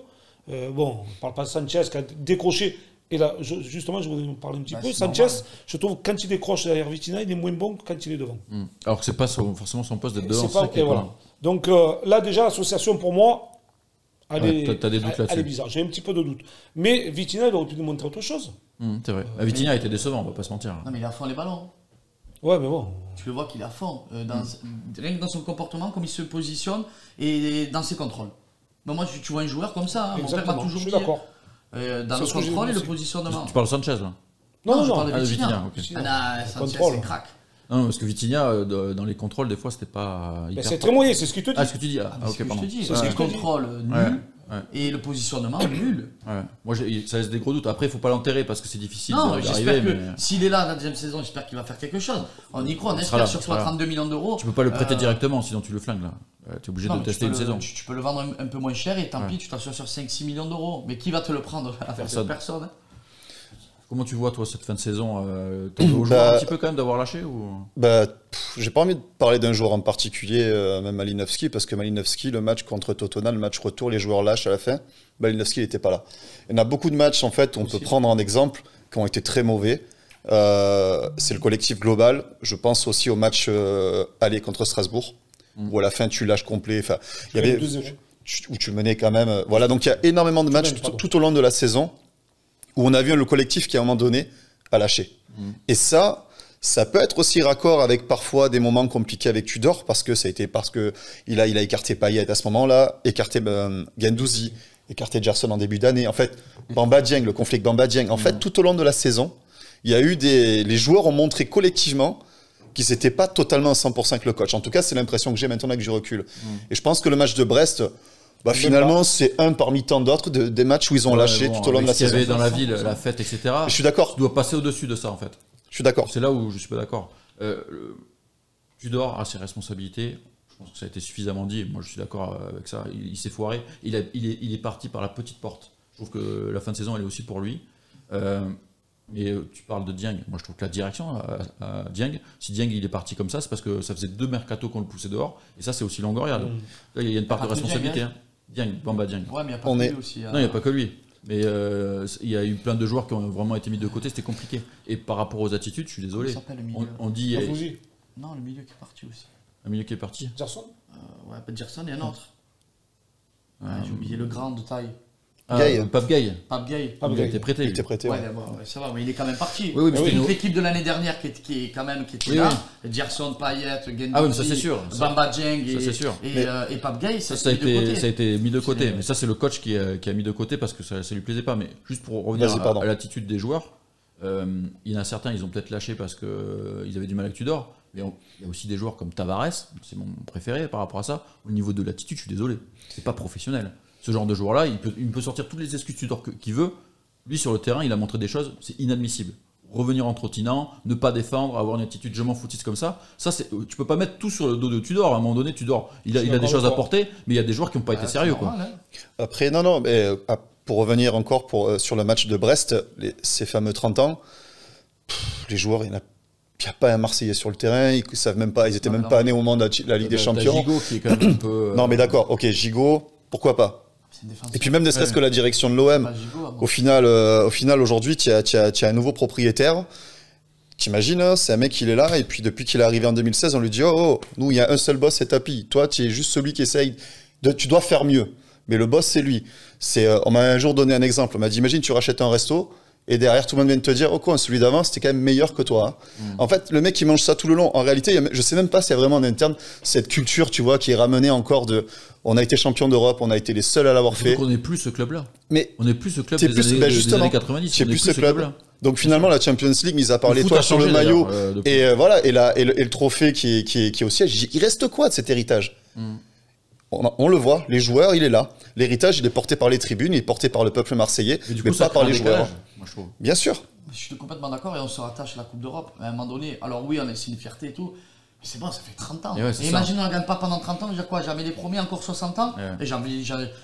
Bon, on ne parle pas de Sanchez qui a décroché. Et là, justement, je voudrais vous parler un petit peu. Sanchez, je trouve que quand il décroche derrière Vitinha, il est moins bon que quand il est devant. Alors que ce n'est pas forcément son poste d'être devant. Voilà. Donc là, déjà, l'association, pour moi, elle est bizarre. J'ai un petit peu de doute. Mais Vitinha, il aurait pu nous montrer autre chose. C'est vrai. Vitinha a été décevant, on ne va pas se mentir. Non, mais il est à fond les ballons. Ouais, mais bon. Tu le vois qu'il est à fond. Rien que dans son comportement, comme il se positionne et dans ses contrôles. Mais moi, tu vois un joueur comme ça. Mon père m'a toujours dit. Je suis d'accord. Dans le contrôle et le positionnement. Tu parles de Sanchez là? Non, je parle de Vitinha. Sanchez, c'est crack. Non, parce que Vitinha, dans les contrôles, des fois, c'était pas hyper... C'est très moyen, c'est ce qu'il te dit. Ah, ce que tu dis. Ok, pardon. C'est le contrôle nul et le positionnement nul. Moi, ça laisse des gros doutes. Après, il ne faut pas l'enterrer parce que c'est difficile d'arriver. Mais... S'il est là la deuxième saison, j'espère qu'il va faire quelque chose. On y croit, on espère sur soit 32 millions d'euros. Tu peux pas le prêter directement, sinon tu le flingues là. Tu es obligé de tester une saison. Tu peux le vendre un peu moins cher et tant pis, tu t'assures sur 5-6 millions d'euros. Mais qui va te le prendre à faire Personne. Comment tu vois, toi, cette fin de saison T'en veux au joueur un petit peu quand même d'avoir lâché ou... J'ai pas envie de parler d'un joueur en particulier, même Malinovski, parce que Malinovski, le match contre Tottenham, le match retour, les joueurs lâchent à la fin. Malinovski, il n'était pas là. Il y en a beaucoup de matchs, en fait, on peut prendre en exemple, qui ont été très mauvais. C'est le collectif global. Je pense aussi au match aller contre Strasbourg, où à la fin, tu lâches complet. Enfin, il y avait où tu menais quand même. Voilà, donc il y a énormément de matchs tout au long de la saison où on a vu le collectif qui, à un moment donné, a lâché. Et ça peut être aussi raccord avec parfois des moments compliqués avec Tudor, parce que il a écarté Payet à ce moment-là, écarté Guendouzi, écarté Gerson en début d'année. En fait, Bamba Dieng, le conflit avec Bamba Dieng. En fait, tout au long de la saison, il y a eu les joueurs ont montré collectivement qu'ils n'étaient pas totalement à 100% avec le coach. En tout cas, c'est l'impression que j'ai maintenant avec du recul. Et je pense que le match de Brest, finalement, c'est un parmi tant d'autres des matchs où ils ont lâché tout au long de la saison. Il y avait dans la ville, la fête, etc. Je suis d'accord. Tu dois passer au-dessus de ça, en fait. Je suis d'accord. C'est là où je suis pas d'accord. Tudor a ses responsabilités. Je pense que ça a été suffisamment dit. Moi, je suis d'accord avec ça. Il s'est foiré. Il est parti par la petite porte. Je trouve que la fin de saison, elle est aussi pour lui. Et tu parles de Dieng. Moi, je trouve que la direction à Dieng, si Dieng il est parti comme ça, c'est parce que ça faisait 2 mercatos qu'on le poussait dehors. Et ça, c'est aussi Longoria. Là, il y a une part de responsabilité. Dieng, Bamba Dieng. Ouais, mais il n'y a pas que lui aussi. Non, il n'y a pas que lui. Mais il y a eu plein de joueurs qui ont vraiment été mis de côté, c'était compliqué. Et par rapport aux attitudes, je suis désolé. Comment s'appelle le milieu on dit. Non, le milieu qui est parti aussi. Un milieu qui est parti. Gerson Ouais, pas Gerson et un autre. J'ai oublié le grand de taille. Pape Gay. Il a été prêté. Il était prêté. Ouais, ça va, mais il est quand même parti. Oui, mais c'était l'équipe de l'année dernière qui était là. Gerson, Payet, Guendouzi, ça c'est sûr. Bamba Dieng et Pape Gay, ça a été mis de côté. Mais ça, c'est le coach qui a mis de côté parce que ça lui plaisait pas. Mais juste pour revenir à l'attitude des joueurs, il y en a certains, ils ont peut-être lâché parce qu'ils avaient du mal avec Tudor. Mais il y a aussi des joueurs comme Tavares, c'est mon préféré par rapport à ça. Au niveau de l'attitude, je suis désolé, c'est pas professionnel. Ce genre de joueur-là, il peut sortir toutes les excuses Tudor qu'il veut. Lui, sur le terrain, il a montré des choses, c'est inadmissible. Revenir en trottinant, ne pas défendre, avoir une attitude je m'en foutiste comme ça, tu peux pas mettre tout sur le dos de Tudor. À un moment donné, Tudor, il a des choses à porter, mais il y a des joueurs qui n'ont pas été sérieux. Quoi. Après, mais pour revenir encore sur le match de Brest, ces fameux 30 ans, les joueurs, il n'y a pas un Marseillais sur le terrain, ils savent même pas, ils étaient même pas nés au moment de la Ligue des Champions. Gigot qui est quand même un peu. Non, mais d'accord, ok, Gigot, pourquoi pas. Et puis même ne serait-ce que la direction de l'OM, au final aujourd'hui, tu as un nouveau propriétaire. T'imagines, c'est un mec, il est là, et puis depuis qu'il est arrivé en 2016, on lui dit nous, il y a un seul boss, c'est Tapi. Toi, tu es juste celui qui essaye, tu dois faire mieux. Mais le boss, c'est lui. On m'a un jour donné un exemple, on m'a dit, imagine, tu rachètes un resto, et derrière, tout le monde vient de te dire, celui d'avant, c'était quand même meilleur que toi. En fait, le mec, il mange ça tout le long. En réalité, je sais même pas s'il y a vraiment en interne cette culture, tu vois, qui est ramenée encore on a été champion d'Europe, on a été les seuls à l'avoir fait. Donc on n'est plus ce club-là. Mais on n'est plus ce club des années 90. Tu n'es plus ce club-là. Donc finalement, la Champions League, mis à part l'étoile sur le maillot, et le trophée qui est au siège, il reste quoi de cet héritage? On le voit, les joueurs, il est là. L'héritage, il est porté par les tribunes, il est porté par le peuple marseillais, mais pas par les joueurs. Moi, je trouve. Bien sûr. Je suis complètement d'accord et on se rattache à la Coupe d'Europe. À un moment donné, alors oui, c'est une fierté et tout, mais c'est bon, ça fait 30 ans. Et imagine, on ne gagne pas pendant 30 ans, je veux dire quoi, jamais les premiers, encore 60 ans, et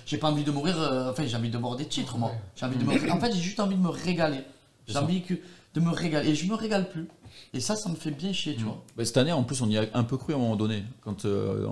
j'ai pas envie de mourir, j'ai envie de boire des titres, moi. En fait, j'ai juste envie de me régaler. J'ai envie de me régaler. Et je me régale plus. Et ça me fait bien chier, tu vois. Cette année, en plus, on y a un peu cru à un moment donné. Quand,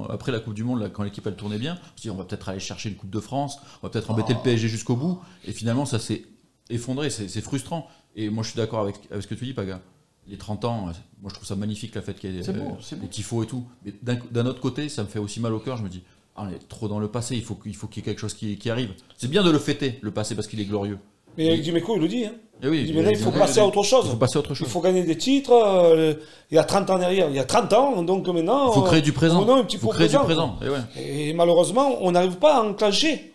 après la Coupe du Monde, là, quand l'équipe elle tournait bien, on se dit on va peut-être aller chercher une Coupe de France, on va peut-être embêter le PSG jusqu'au bout. Et finalement, ça s'est effondré, c'est frustrant. Et moi, je suis d'accord avec ce que tu dis, Paga. Les 30 ans, moi, je trouve ça magnifique, la fête qu'il y ait des tifos et tout. Mais d'un autre côté, ça me fait aussi mal au cœur. Je me dis, on est trop dans le passé, il faut qu'il y ait quelque chose qui arrive. C'est bien de le fêter, le passé, parce qu'il est glorieux. Mais avec Dimeco, il le dit. Et oui, il dit, mais là, il faut passer à autre chose. Il faut gagner des titres. Il y a 30 ans derrière. Il y a 30 ans, donc maintenant. Il faut créer du présent. Il faut créer du présent. Et malheureusement, on n'arrive pas à enclencher.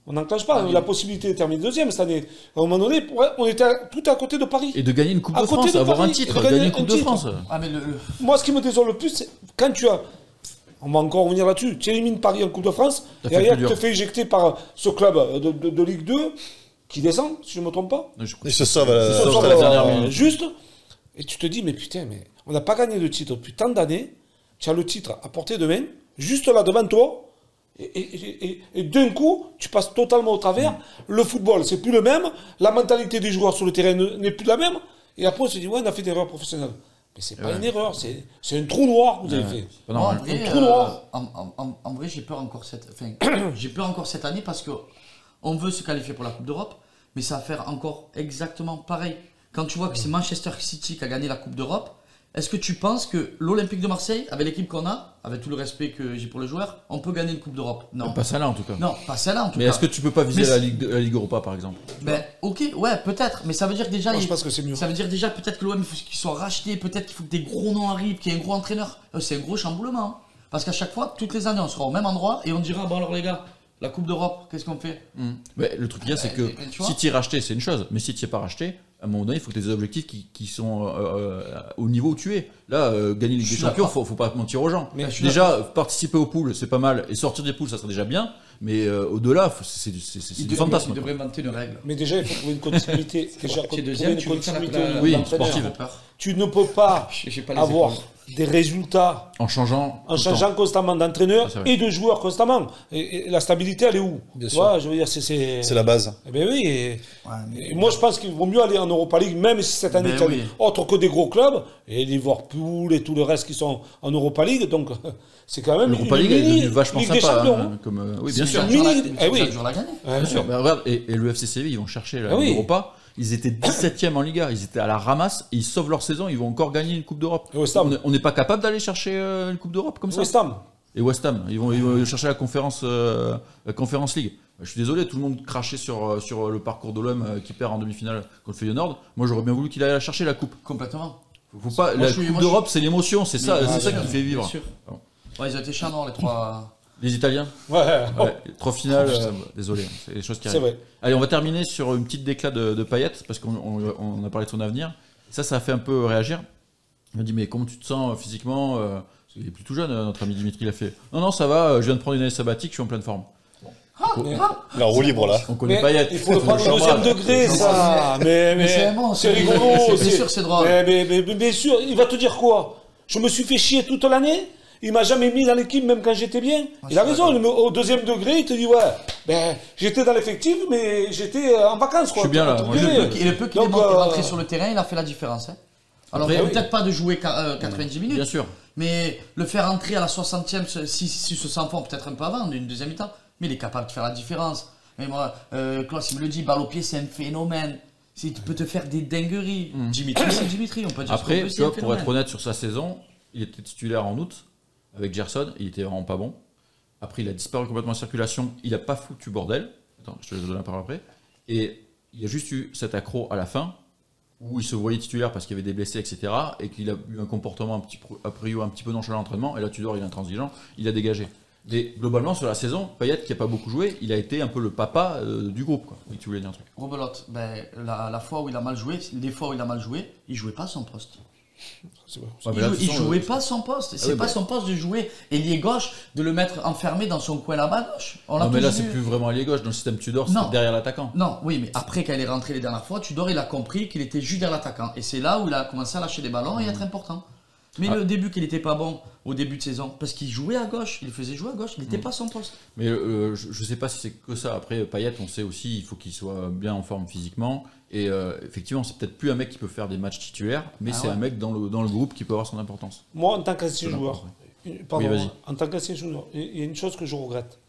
On n'enclenche pas. La possibilité de terminer deuxième cette année. À un moment donné, on était tout à côté de Paris. Et de gagner une Coupe de France, avoir un titre, gagner une Coupe de France. Moi, ce qui me désole le plus, c'est quand tu as. On va encore revenir là-dessus. Tu élimines Paris en Coupe de France. Derrière, tu te fais éjecter par ce club de Ligue 2. Qui descend, si je ne me trompe pas. Il se sauve à la dernière minute. Juste. Et tu te dis, mais putain, on n'a pas gagné de titre depuis tant d'années. Tu as le titre à portée de main, juste là devant toi. Et d'un coup, tu passes totalement au travers. Le football, c'est plus le même. La mentalité des joueurs sur le terrain n'est plus la même. Et après, on se dit, ouais, on a fait des erreurs professionnelles. Mais c'est pas une erreur, c'est un trou noir que vous avez fait. En vrai, un trou noir. En vrai, j'ai peur encore j'ai peur encore cette année parce que on veut se qualifier pour la Coupe d'Europe, mais ça va faire encore exactement pareil. Quand tu vois que c'est Manchester City qui a gagné la Coupe d'Europe, est-ce que tu penses que l'Olympique de Marseille, avec l'équipe qu'on a, avec tout le respect que j'ai pour les joueurs, on peut gagner une Coupe d'Europe? Non. Pas celle-là en tout cas. Non, pas celle-là en tout cas. Mais est-ce que tu peux pas viser la Ligue Europa par exemple? Ben, ok, ouais, peut-être. Mais ça veut dire déjà. Moi, je pense que c'est mieux. Ça veut dire déjà peut-être que l'OM, il faut qu'ils soient rachetés, peut-être qu'il faut que des gros noms arrivent, qu'il y ait un gros entraîneur. C'est un gros chamboulement. Hein. Parce qu'à chaque fois, toutes les années, on sera au même endroit et on dira, bon alors les gars, la Coupe d'Europe, qu'est-ce qu'on fait? Mais le truc bien, c'est que si tu es racheté, c'est une chose. Mais si tu n'es pas racheté, à un moment donné, il faut que tu aies des objectifs qui sont au niveau où tu es. Là, gagner Ligue des Champions, faut pas mentir aux gens. Déjà, participer aux poules, c'est pas mal. Et sortir des poules, ça serait déjà bien. Mais au-delà, c'est du fantasme. Il devrait inventer une règle. Mais déjà, il faut trouver une continuité. Oui, sportive. Tu ne peux pas avoir des résultats en changeant constamment d'entraîneur et de joueurs constamment. Et la stabilité, elle est où? Bien sûr. Je veux dire, c'est la base. Eh ben oui. Et moi, je pense qu'il vaut mieux aller en Europa League, même si cette année, autre que des gros clubs, et Liverpool et tout le reste qui sont en Europa League. Donc, c'est quand même l'Europa League est devenue vachement Ligue sympa. Oui, bien sûr. Bien sûr. Regarde, et le FC Séville, ils vont chercher l'Europa. Ils étaient 17e en Liga, ils étaient à la ramasse, et ils sauvent leur saison, ils vont encore gagner une Coupe d'Europe. On n'est pas capable d'aller chercher une Coupe d'Europe comme ça. Et West Ham, ils vont chercher la conférence League. Je suis désolé, tout le monde crachait sur le parcours de l'OM qui perd en demi-finale contre Feyenoord. Moi, j'aurais bien voulu qu'il aille chercher la Coupe. Complètement. La Coupe d'Europe, c'est l'émotion, c'est ça qui fait vivre. Bien sûr. Ouais, ils ont été charmants, les trois. Les Italiens. Ouais. 3 finales, désolé, c'est des choses qui arrivent. C'est vrai. Allez, on va terminer sur une petite déclat de Payet, parce qu'on a parlé de son avenir. Ça a fait un peu réagir. Il m'a dit, mais comment tu te sens physiquement Il est plus tout jeune, notre ami Dimitri l'a fait. Non, ça va, je viens de prendre une année sabbatique, je suis en pleine forme. La roue libre là. On connaît Payet. Il faut le prendre au deuxième degré, ça. Mais c'est rigolo. Bien sûr, c'est drôle. Mais bien sûr, il va te dire quoi? Je me suis fait chier toute l'année. Il m'a jamais mis dans l'équipe, même quand j'étais bien. Il a raison, au deuxième degré, il te dit, j'étais dans l'effectif, mais j'étais en vacances, quoi. Je suis bien là. Et le peu qu'il est rentré sur le terrain, il a fait la différence. Hein. Alors, peut-être pas de jouer 90 minutes. Bien sûr. Mais le faire entrer à la 60e, si se sent fort, peut-être un peu avant, d'une deuxième mi-temps, mais il est capable de faire la différence. Mais moi, Klaus, il me le dit, balle au pied, c'est un phénomène. Il peut te faire des dingueries. Dimitri, c'est Dimitri, on peut dire. Après, tu vois, pour être honnête sur sa saison, il était titulaire en août. Avec Gerson, il était vraiment pas bon. Après, il a disparu complètement en circulation. Il n'a pas foutu bordel. Attends, je te donne la parole après. Et il y a juste eu cet accro à la fin, où il se voyait titulaire parce qu'il y avait des blessés, etc. Et qu'il a eu un comportement un petit peu nonchalant à l'entraînement. Et là, Tudor, il est intransigeant. Il a dégagé. Mais globalement, sur la saison, Payet, qui n'a pas beaucoup joué, il a été un peu le papa du groupe. Quoi. Oui, tu voulais dire un truc. Robelote, la fois où il a mal joué, les fois où il a mal joué, il ne jouait pas à son poste. Il jouait pas son poste. C'est pas son poste de jouer ailier gauche, de le mettre enfermé dans son coin là-bas gauche. Non, mais là, c'est plus vraiment ailier gauche. Dans le système Tudor, c'est derrière l'attaquant. Non, oui, mais après, quand il est rentré les dernières fois, Tudor, il a compris qu'il était juste derrière l'attaquant. Et c'est là où il a commencé à lâcher des ballons et être important. Mais le début qu'il n'était pas bon au début de saison, parce qu'il jouait à gauche, il faisait jouer à gauche, il n'était pas son poste. Mais je ne sais pas si c'est que ça. Après, Payet, on sait aussi, il faut qu'il soit bien en forme physiquement. Et effectivement, c'est peut-être plus un mec qui peut faire des matchs titulaires, mais c'est un mec dans le groupe qui peut avoir son importance. Moi, en tant qu'ancien joueur, en tant qu'ancien joueur, il y a une chose que je regrette,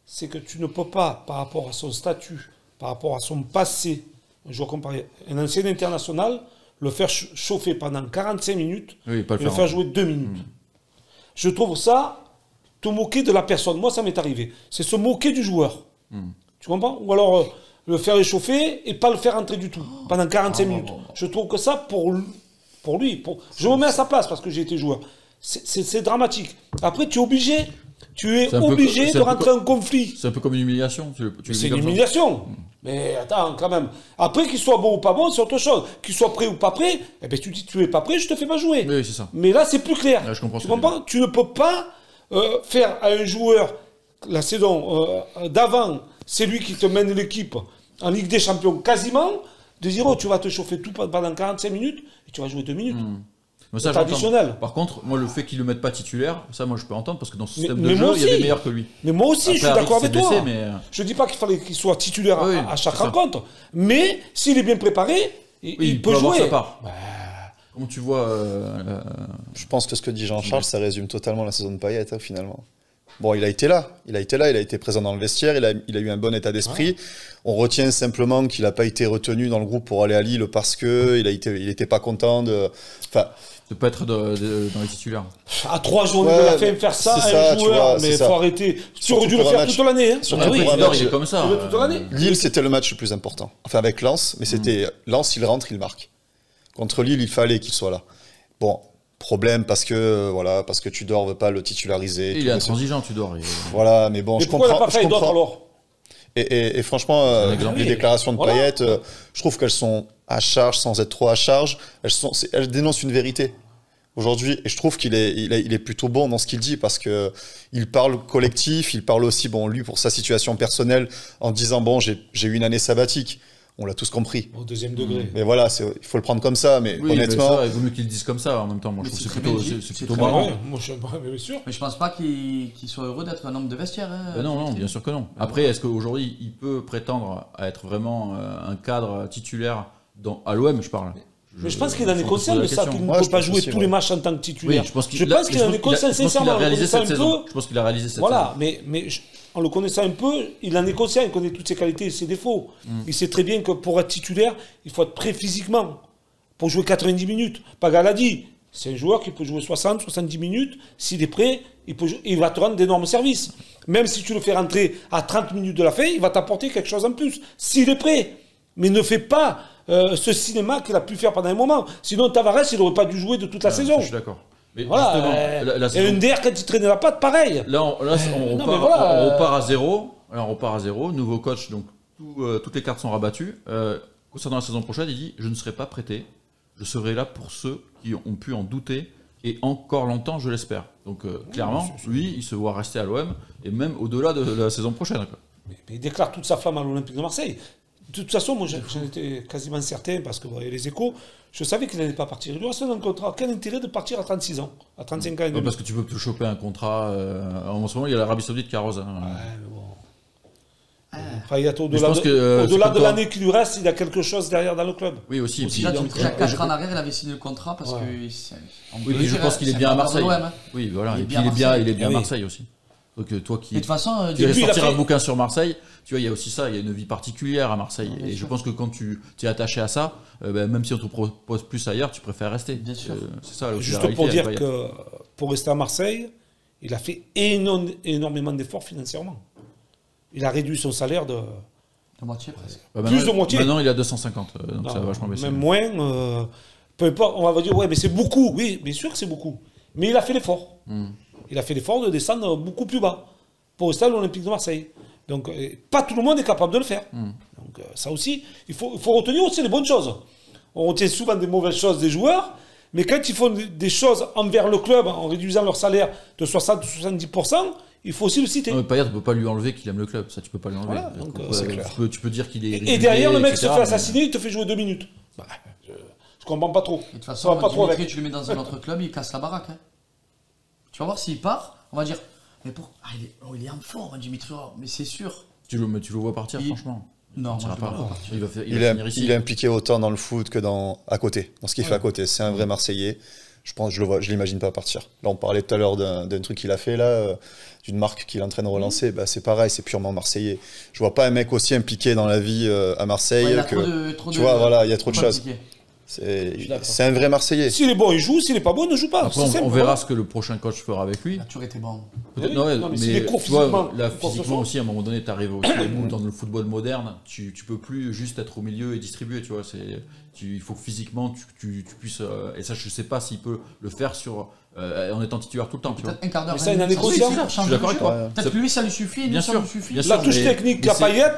c'est que tu ne peux pas, par rapport à son statut, par rapport à son passé, un joueur comparé, un ancien international, le faire chauffer pendant 45 minutes et le faire jouer 2 minutes. Je trouve ça, te moquer de la personne. Moi, ça m'est arrivé. C'est se moquer du joueur. Tu comprends? Ou alors le faire échauffer et pas le faire entrer du tout pendant 45 minutes. Je trouve que ça, pour lui, je me mets à sa place parce que j'ai été joueur. C'est dramatique. Après, tu es obligé de rentrer en conflit. C'est un peu comme une humiliation. C'est une humiliation. Mais attends, quand même. Après, qu'il soit bon ou pas bon, c'est autre chose. Qu'il soit prêt ou pas prêt, eh ben, tu dis tu es pas prêt, je te fais pas jouer. Oui, c'est ça. Mais là, c'est plus clair. Là, je comprends. Tu comprends? Tu ne peux pas faire à un joueur, la saison d'avant, c'est lui qui te mène l'équipe en Ligue des Champions quasiment, de dire, tu vas te chauffer tout pendant 45 minutes et tu vas jouer 2 minutes. Ça, traditionnel. Par contre, moi, le fait qu'ils le mettent pas titulaire, ça, moi, je peux entendre parce que dans ce système mais de jeu, il y a des meilleurs que lui. Mais moi aussi, Après, je suis d'accord avec toi. blessé, mais... Je dis pas qu'il fallait qu'il soit titulaire Oui, à chaque rencontre, mais s'il est bien préparé, il peut avoir jouer. sa part. Comment tu vois Je pense que ce que dit Jean-Charles, ça résume totalement la saison de Payet, finalement. Bon, il a été là, il a été présent dans le vestiaire, il a eu un bon état d'esprit. On retient simplement qu'il n'a pas été retenu dans le groupe pour aller à Lille parce que il était pas content de... Enfin, de pas être dans les titulaires. À 3 journées de la fin, faire ça à un joueur, mais il faut arrêter. Tu aurais dû le faire toute l'année. Hein. Surtout pour un match, il est comme ça. Lille, c'était le match le plus important. Enfin, avec Lens, mais c'était Lens, il rentre, il marque. Contre Lille, il fallait qu'il soit là. Bon, problème parce que Tudor veut pas le titulariser. Il est intransigeant, Tudor. Voilà, mais bon, je comprends. Pourquoi il n'a pas fait d'autres alors? Et franchement, les déclarations de Payet, je trouve qu'elles sont à charge sans être trop à charge. Elles dénoncent une vérité aujourd'hui. Et je trouve qu'il est plutôt bon dans ce qu'il dit parce que il parle collectif, il parle aussi, lui, pour sa situation personnelle, en disant, j'ai eu une année sabbatique. On l'a tous compris. Au deuxième degré. Mais voilà, il faut le prendre comme ça. Mais honnêtement. Il vaut mieux qu'il le dise comme ça en même temps. Moi, je trouve que c'est plutôt marrant. Moi, je suis sûr. Mais je pense pas qu'il soit heureux d'être un homme de vestiaire. Non, bien sûr que non. Après, est-ce qu'aujourd'hui, il peut prétendre à être vraiment un cadre titulaire à l'OM, je parle? Mais je pense qu'il en est conscient de ça, qu'il ne peut pas jouer tous les matchs en tant que titulaire. Je pense qu'il en est conscient, sincèrement. Je pense qu'il a réalisé cette saison. Voilà, mais en le connaissant un peu, il en est conscient, il connaît toutes ses qualités et ses défauts. Il sait très bien que pour être titulaire, il faut être prêt physiquement. Pour jouer 90 minutes. Pagal a dit, c'est un joueur qui peut jouer 60, 70 minutes. S'il est prêt, il va te rendre d'énormes services. Même si tu le fais rentrer à 30 minutes de la fin, il va t'apporter quelque chose en plus. S'il est prêt. Mais ne fais pas ce cinéma qu'il a pu faire pendant un moment. Sinon, Tavares, il n'aurait pas dû jouer de toute la saison. Je suis d'accord. Mais voilà, et une DR, quand il traînait la patte, pareil. Là, on repart à zéro. Alors, on repart à zéro. Nouveau coach, donc toutes les cartes sont rabattues. Concernant la saison prochaine, il dit « Je ne serai pas prêté. Je serai là pour ceux qui ont pu en douter. Et encore longtemps, je l'espère. » Donc, clairement, lui, il se voit rester à l'OM. Et même au-delà de la saison prochaine. Mais il déclare toute sa flamme à l'Olympique de Marseille. De toute façon, moi, j'en étais quasiment certain, parce que les échos, je savais qu'il n'allait pas partir. Il lui restait un contrat. Quel intérêt de partir à 36 ans, à 35 ans et demi? Parce que tu peux te choper un contrat. En ce moment, il y a l'Arabie Saoudite qui arrose. Ouais, mais bon. Enfin, au-delà de l'année qui lui reste, il y a quelque chose derrière dans le club. Oui, aussi. Il y a 4 ans en arrière, il avait signé le contrat parce que. Oui, je pense qu'il est bien à Marseille. Oui, voilà. Et puis il est bien à Marseille aussi. Donc toi qui vas sortir un bouquin sur Marseille, tu vois, il y a aussi ça, il y a une vie particulière à Marseille. Et je pense que quand tu es attaché à ça, même si on te propose plus ailleurs, tu préfères rester. Bien sûr. C'est ça. Juste pour dire que pour rester à Marseille, il a fait énormément d'efforts financièrement. Il a réduit son salaire de moitié presque. Plus de moitié. Maintenant, il a 250, donc ça va vachement baisser. Même moins. Peu importe, on va dire, ouais, mais c'est beaucoup. Oui, bien sûr que c'est beaucoup. Mais il a fait l'effort. Il a fait l'effort de descendre beaucoup plus bas pour rester à l'Olympique de Marseille. Donc, pas tout le monde est capable de le faire. Donc, ça aussi, il faut retenir aussi les bonnes choses. On retient souvent des mauvaises choses des joueurs, mais quand ils font des choses envers le club en réduisant leur salaire de 60 ou 70%, il faut aussi le citer. Payet, tu ne peux pas lui enlever qu'il aime le club. Ça, tu peux pas lui enlever. Voilà, donc, c'est clair. Tu peux dire qu'il est. Et derrière, le mec se fait assassiner, il te fait jouer 2 minutes. Je comprends pas trop. Et de toute façon, Dimitri, tu le mets dans un autre club, il casse la baraque. Hein. Tu vas voir s'il part, on va dire, mais il est en forme, Dimitri, mais c'est sûr. Tu le vois partir, franchement. Non, moi, je pas. Il est impliqué autant dans le foot que à côté, dans ce qu'il fait à côté. C'est un vrai Marseillais. Je pense, je l'imagine pas partir. Là, on parlait tout à l'heure d'un truc qu'il a fait là, d'une marque qu'il est en train de relancer. C'est pareil, c'est purement Marseillais. Je vois pas un mec aussi impliqué dans la vie à Marseille tu vois, voilà, il y a trop de choses. C'est un vrai Marseillais. S'il est bon, il joue. S'il n'est pas bon, il ne joue pas. Après, on verra ce que le prochain coach fera avec lui. Il a toujours été bon. Mais s'il est court physiquement, physiquement aussi, à un moment donné, tu arrives aussi dans le football moderne. Tu peux plus juste être au milieu et distribuer. Tu vois, il faut que physiquement tu puisses. Et ça, je sais pas s'il peut le faire en étant titulaire tout le temps. Peut-être un quart d'heure. Mais ça, il en est conscient. Je suis d'accord avec toi. Peut-être que lui, ça lui suffit. Bien sûr. La touche technique qu'a Payet.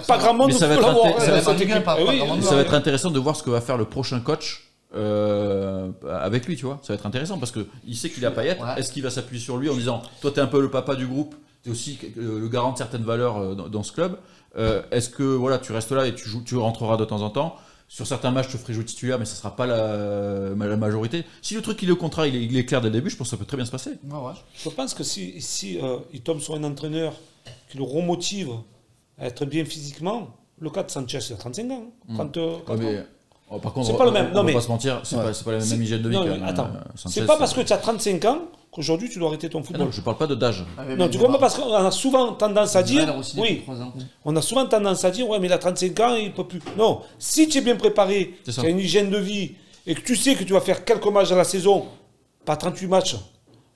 Pas grand monde ne peut l'avoir. Ça va être intéressant de voir ce que va faire le prochain coach avec lui, tu vois. Ça va être intéressant parce qu'il sait qu'il a Payet. Est-ce qu'il va s'appuyer sur lui en disant toi, t'es un peu le papa du groupe, t'es aussi le garant de certaines valeurs dans ce club. Est-ce que voilà, tu restes là et tu rentreras de temps en temps. sur certains matchs, je te ferai jouer titulaire, mais ça sera pas la majorité. Si le truc il est au contrat, il est clair dès le début, je pense que ça peut très bien se passer. Ouais. Je pense que si il tombe sur un entraîneur qui le remotive à être bien physiquement, le cas de Sanchez, il a 35 ans. Par contre, c'est pas le même. On va pas se mentir, c'est pas la même hygiène de vie. Attends, c'est pas parce que tu as 35 ans qu'aujourd'hui tu dois arrêter ton football. Non, je parle pas d'âge. Non, tu comprends, parce qu'on a souvent tendance à dire, on a souvent tendance à dire, ouais, mais il a 35 ans, il peut plus. Non, si tu es bien préparé, tu as une hygiène de vie et que tu sais que tu vas faire quelques matchs à la saison, pas 38 matchs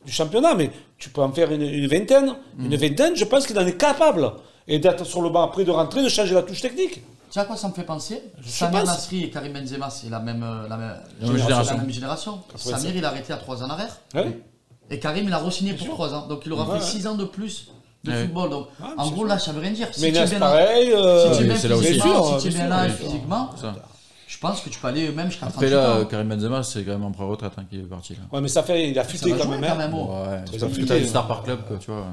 du championnat, mais tu peux en faire une vingtaine. Une vingtaine, je pense qu'il en est capable. Et d'être sur le banc après, de rentrer, de changer la touche technique. Tu sais à quoi ça me fait penser? Samir Nasri et Karim Benzema, c'est la même génération. Samir, il a arrêté à 3 ans en arrière. Ouais. Et Karim, il a re-signé pour 3 ans. Donc il aura fait 6 ans de plus de football. Donc en gros, là, ça veut rien dire. Mais c'est pareil. Si tu es bien là physiquement, je pense que tu peux aller même jusqu'à 38 ans. Après là, Karim Benzema, c'est quand même en pré-retraite qui est parti. Là. Ouais, mais ça fait, il a futé quand même. Parce que t'as une star par club, tu vois.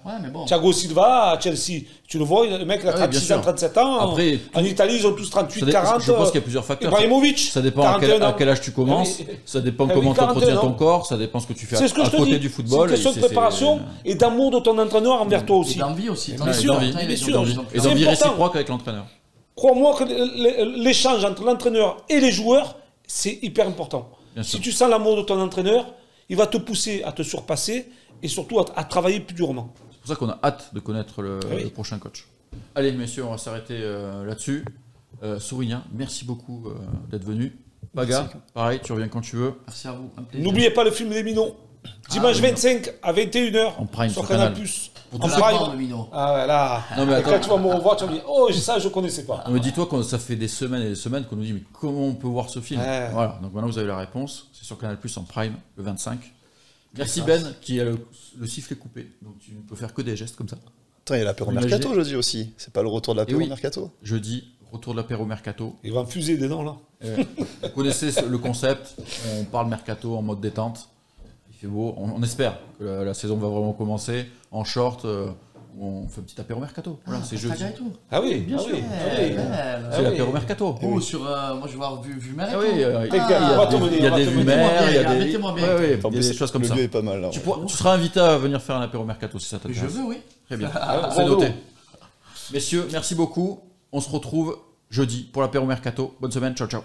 Ouais, mais bon. Thiago Silva à Chelsea, tu le vois, le mec il a 36 ans, 37 ans. Après, en Italie, ils ont tous 38, 40. Je pense qu'il y a plusieurs facteurs. Ibrahimovic, ça dépend à quel âge tu commences, ça dépend comment tu entretiens ton corps, ça dépend ce que tu fais à côté du football. C'est une question de préparation et d'amour de ton entraîneur envers toi aussi. Et d'envie aussi. Bien sûr. Et d'envie réciproque avec l'entraîneur. Crois-moi que l'échange entre l'entraîneur et les joueurs, c'est hyper important. Si tu sens l'amour de ton entraîneur, il va te pousser à te surpasser et surtout à travailler plus durement. C'est pour ça qu'on a hâte de connaître le prochain coach. Allez, messieurs, on va s'arrêter là-dessus. Sourignan, merci beaucoup d'être venu. Baga, pareil, tu reviens quand tu veux. Merci à vous. N'oubliez pas le film des Minots. Dimanche 25 à 21h en prime sur Canal+. En prime. Ah ouais, là. Non, mais quand tu vas me revoir, tu vas me dire, oh, ça, je connaissais pas. Non, mais dis-toi que ça fait des semaines et des semaines qu'on nous dit, mais comment on peut voir ce film? Voilà, donc maintenant vous avez la réponse. C'est sur Canal+, en prime, le 25. Merci Ben, qui a le sifflet coupé, donc tu ne peux faire que des gestes comme ça. Attends, il y a l'apéro mercato jeudi aussi. C'est pas le retour de l'apéro mercato? Jeudi, retour de l'apéro mercato. Il va me fuser dedans là. Vous connaissez le concept, on parle mercato en mode détente. Il fait beau, on espère que la saison va vraiment commencer. En short, on fait un petit apéro mercato. Voilà, c'est jeudi. Ah oui, bien sûr. C'est l'apéro mercato. Oh, sur, moi je vais voir vu mère. Ah oui, il y a des vues mères, il y a des choses comme ça. Le lieu est pas mal. Tu seras invité à venir faire un apéro mercato si ça t'intéresse. Je veux, oui. Très bien, c'est noté. Messieurs, merci beaucoup. On se retrouve jeudi pour l'apéro mercato. Bonne semaine, ciao ciao.